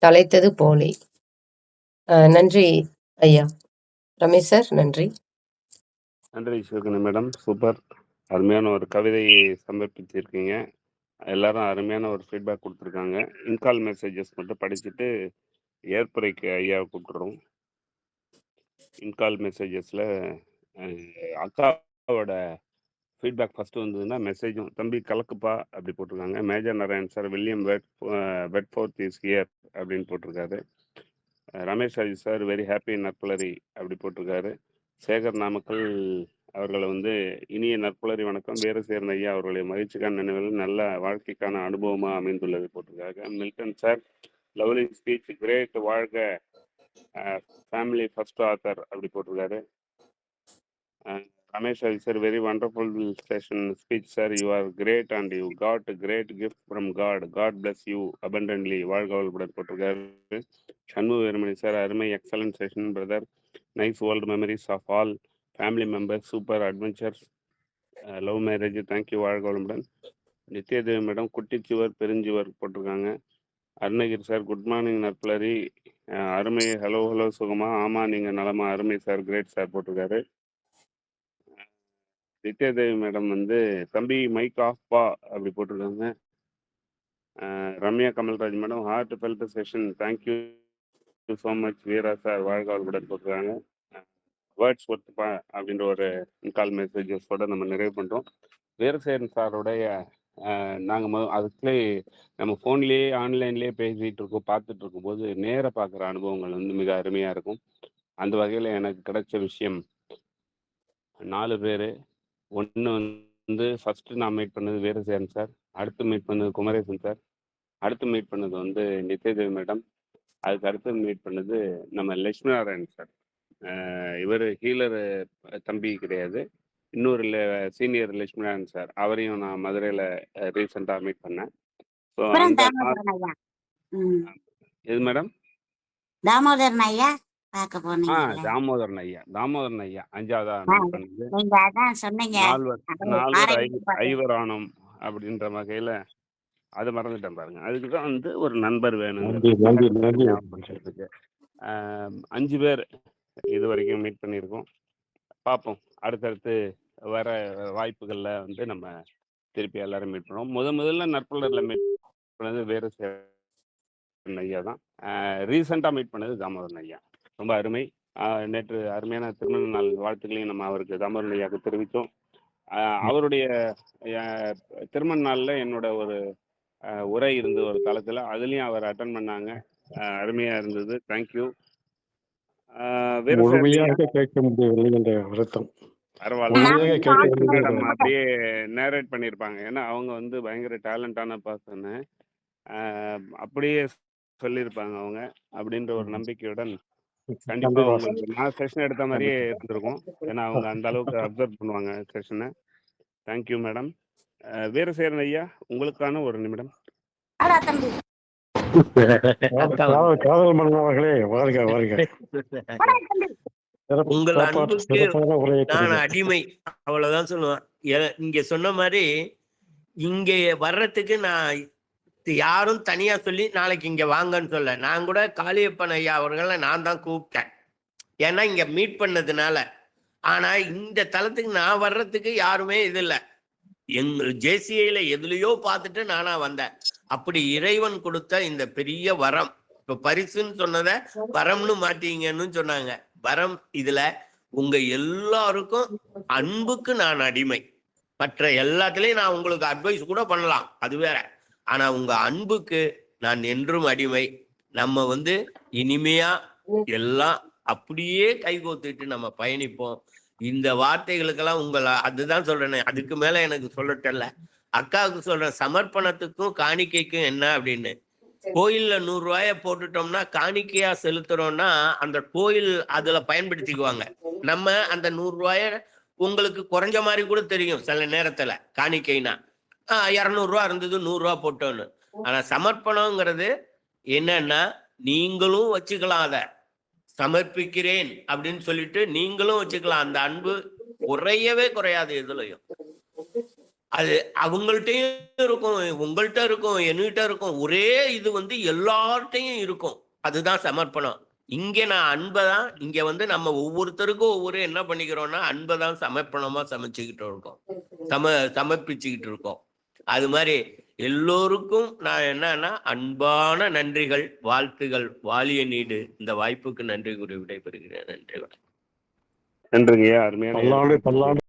தலைத்தது போலே. நன்றி ஐயா. ரமேஷ் சார், நன்றி. நன்றி சிவகணி மேடம், சூப்பர். அருமையான ஒரு கவிதையை சமர்ப்பிச்சிருக்கீங்க. எல்லாரும் அருமையான ஒரு ஃபீட்பேக் கொடுத்துருக்காங்க. இன்கால் மெசேஜஸ் மட்டும் படிச்சுட்டு ஏற்புரைக்கு ஐயாவை கூப்பிட்டுறோம். இன்கால் மெசேஜஸில் அக்காவோட ஃபீட்பேக் ஃபஸ்ட்டு வந்ததுன்னா மெசேஜும் தம்பி கலக்குப்பா அப்படி போட்டிருக்காங்க. Major Narayan sir William Wedforth is here அப்படின்னு போட்டிருக்காரு. Ramesh Raj sir very happy நற்புலரி அப்படி போட்டிருக்காரு. சேகர் நாமக்கல் அவர்களை இனிய நற்புலரி வணக்கம், வேறு சேர்ந்த ஐயா அவர்களுடைய மகிழ்ச்சிக்கான நினைவுகள் நல்ல வாழ்க்கைக்கான அனுபவமாக அமைந்துள்ளது போட்டிருக்காங்க. Milton sir lovely speech, great, வாழ்க ஃபேமிலி ஃபர்ஸ்ட் ஆத்தர் அப்படி போட்டிருக்காரு. Ramesh Raj sir very wonderful session speech sir, you are great and you got great gift from God bless you abundantly, வாழ்க வளமுடன் போட்டிருக்காரு. சண்முக வீரமணி சார் அருமை excellent session brother, nice old memories of all family members, super adventures, love marriage, thank you, வாழ்க வளமுடன். Nithyadevi madam குட்டிச்சுவர் பெருஞ்சுவர் போட்டிருக்காங்க. Arunagiri sir good morning நற்புலரி, அருமை, ஹலோ சுகமா, ஆமாம் நீங்கள் நலமா, அருமை சார், கிரேட் சார் போட்டிருக்காரு. நித்யாதேவி மேடம் தம்பி மைக் ஆஃப் பா அப்படி போட்டிருக்காங்க. Ramya Kamalraj madam heartfelt session, thank you so much Veera sir, வாழ்க வளமுடன் போட்டிருக்காங்க. வேர்ட்ஸ் ஒர்த்துப்பா அப்படின்ற ஒரு கால் மெசேஜஸோட நம்ம நிறைவு பண்ணுறோம். வீரசேகரன் சாரோடைய நாங்கள் அதுக்குள்ளே நம்ம ஃபோன்லேயே ஆன்லைன்லேயே பேசிகிட்டு இருக்கோம், பார்த்துட்டு இருக்கும்போது நேராக பார்க்குற அனுபவங்கள் மிக அருமையாக இருக்கும். அந்த வகையில் எனக்கு கிடைச்ச விஷயம் 4 பேர். ஒன்று ஃபஸ்ட்டு நான் மீட் பண்ணது வீரசேகரன் சார், அடுத்து மீட் பண்ணது குமரேசன் சார். அடுத்து மீட் பண்ணது வந்து நித்யதேவி மேடம். அதுக்கு அடுத்து மீட் பண்ணது நம்ம லட்சுமி நாராயண் சார். இவர் ஹீலர் தம்பி கிடையாது. இன்னொரு சீனியர் லட்சுமி நாராயண் சார். அவரையும் நான் மதுரையில் ரீசெண்டாக மீட் பண்ணேன். ஸோ அப்புறம் அந்த தாமோதரன் ஐயா. ம். எது மேடம்? தாமோதரன் ஐயா பார்க்க போனீங்கல்ல. தாமோதரன் ஐயா 5ஆவதா ஆ, மீட் பண்ணது. நீங்க அதான் சொன்னீங்க. நால்வர் அது நால்வர் ஆராய்ச்சி பண்ணி. ஐவரானம் அப்படின்ற வகையில் அதை மறந்துட்டேன் பாருங்க. அதுக்கு தான் வந்து ஒரு நண்பர் நன்றி நன்றி நன்றி வேணுங்கிறதுக்கு 5 பேர் இது வரைக்கும் மீட் பண்ணியிருக்கோம். பார்ப்போம் அடுத்தடுத்து வர வாய்ப்புகளில் வந்து நம்ம திருப்பி எல்லாரும் மீட் பண்ணுவோம். முதல்ல நற்புலரில் மீட் பண்ணது வீரசேகரன் ஐயா தான். ரீசெண்டாக மீட் பண்ணது தாமோதரன் ஐயா. ரொம்ப அருமை. நேற்று அருமையான திருமண நாள் வாழ்த்துக்களையும் நம்ம அவருக்கு தாமோதரன் ஐயாவுக்கு தெரிவித்தோம். அவருடைய திருமண நாளில் என்னோட ஒரு உரை இருந்தது ஒரு காலத்தில், அதுலேயும் அவர் அட்டன் பண்ணாங்க. அருமையாக இருந்தது. தேங்க்யூ. முழுமையாக கேட்க முடியவில்லை என்ற வருத்தம். பரவாயில்ல முழுமையாக கேட்க மேடம் முடியவில்லை. அப்படியே நேரேட் பண்ணியிருப்பாங்க. ஏன்னா அவங்க வந்து பயங்கர டேலண்டான பர்சனு. அப்படியே சொல்லியிருப்பாங்க அவங்க அப்படின்ற ஒரு நம்பிக்கையுடன் கண்டிப்பாக கண்டிப்பா உங்களுக்கு நான் செஷன் எடுத்த மாதிரியே இருந்திருக்கும். ஏன்னா அவங்க அந்த அளவுக்கு அப்சர்வ் பண்ணுவாங்க செஷனை. Thank you madam. வீரசேகரன் ஐயா உங்களுக்கான ஒரு நிமிடம். அடா தம்பி. காதல் மன்னன் அவர்களே வாழ்க வாழ்க. அடா தம்பி. உங்கள் அன்புக்கு சிறப்பான உரையை நான் தருகிறேன். அடிமை, அவ்வளவுதான் சொல்லுவேன். இங்க சொன்ன மாதிரி இங்க வர்றதுக்கு நான் யாரும் தனியா சொல்லி நாளைக்கு இங்க வாங்கன்னு சொல்ல. நான் கூட காளியப்பன் ஐயா அவர்களை நான் தான் கூப்பிட்டேன், ஏன்னா இங்க மீட் பண்ணதுனால. ஆனா இந்த தளத்துக்கு நான் வர்றதுக்கு யாருமே இது இல்லை. எங்கள் ஜேசிஐல எதுலையோ பார்த்துட்டு நானா வந்தேன். அப்படி இறைவன் கொடுத்த இந்த பெரிய வரம். இப்ப பரிசுன்னு சொன்னதை வரம்னு மாட்டீங்கன்னு சொன்னாங்க. வரம் இதுல உங்க எல்லாருக்கும் அன்புக்கு நான் அடிமை. மற்ற எல்லாத்துலயும் நான் உங்களுக்கு அட்வைஸ் கூட பண்ணலாம், அது வேற. ஆனா உங்க அன்புக்கு நான் என்றும் அடிமை. நம்ம வந்து இனிமையா எல்லாம் அப்படியே கைகோத்துட்டு நம்ம பயணிப்போம். இந்த வார்த்தைகளுக்கெல்லாம் உங்களை அதுதான் சொல்றேன். அதுக்கு மேல எனக்கு சொல்லட்டல. அக்காவுக்கு சொல்றேன், சமர்ப்பணத்துக்கும் காணிக்கைக்கும் என்ன அப்படின்னு. கோயில்ல 100 ரூபாய போட்டுட்டோம்னா காணிக்கையா செலுத்துறோம்னா அந்த கோயில் அதுல பயன்படுத்திக்குவாங்க. நம்ம அந்த 100 ரூபாய உங்களுக்கு குறைஞ்ச மாதிரி கூட தெரியும் சில நேரத்துல. காணிக்கைனா 200 ரூபா இருந்தது 100 ரூபா போட்டோன்னு. ஆனா சமர்ப்பணங்கிறது என்னன்னா நீங்களும் வச்சுக்கலாம், அதை சமர்ப்பிக்கிறேன் அப்படின்னு சொல்லிட்டு நீங்களும் வச்சுக்கலாம். அந்த அன்பு குறையவே குறையாது எதுலையும். அது அவங்கள்ட்டையும் இருக்கும், உங்கள்கிட்ட இருக்கும், என்கிட்ட இருக்கும். ஒரே இது வந்து எல்லார்ட்டையும் இருக்கும். அதுதான் சமர்ப்பணம். இங்க நான் அன்பை தான் இங்க வந்து நம்ம ஒவ்வொருத்தருக்கும் ஒவ்வொரு என்ன பண்ணிக்கிறோம்னா அன்பை தான் சமர்ப்பணமா சமைச்சுக்கிட்டு இருக்கோம், சமர்ப்பிச்சுக்கிட்டு இருக்கோம். அது மாதிரி எல்லோருக்கும் நான் என்னன்னா அன்பான நன்றிகள், வாழ்த்துகள். வாலிய நீடு. இந்த வாய்ப்புக்கு நன்றி கூறி விடைபெறுகிறேன். நன்றி. நன்றிங்கய்யா. அருமையான பல்லாண்டு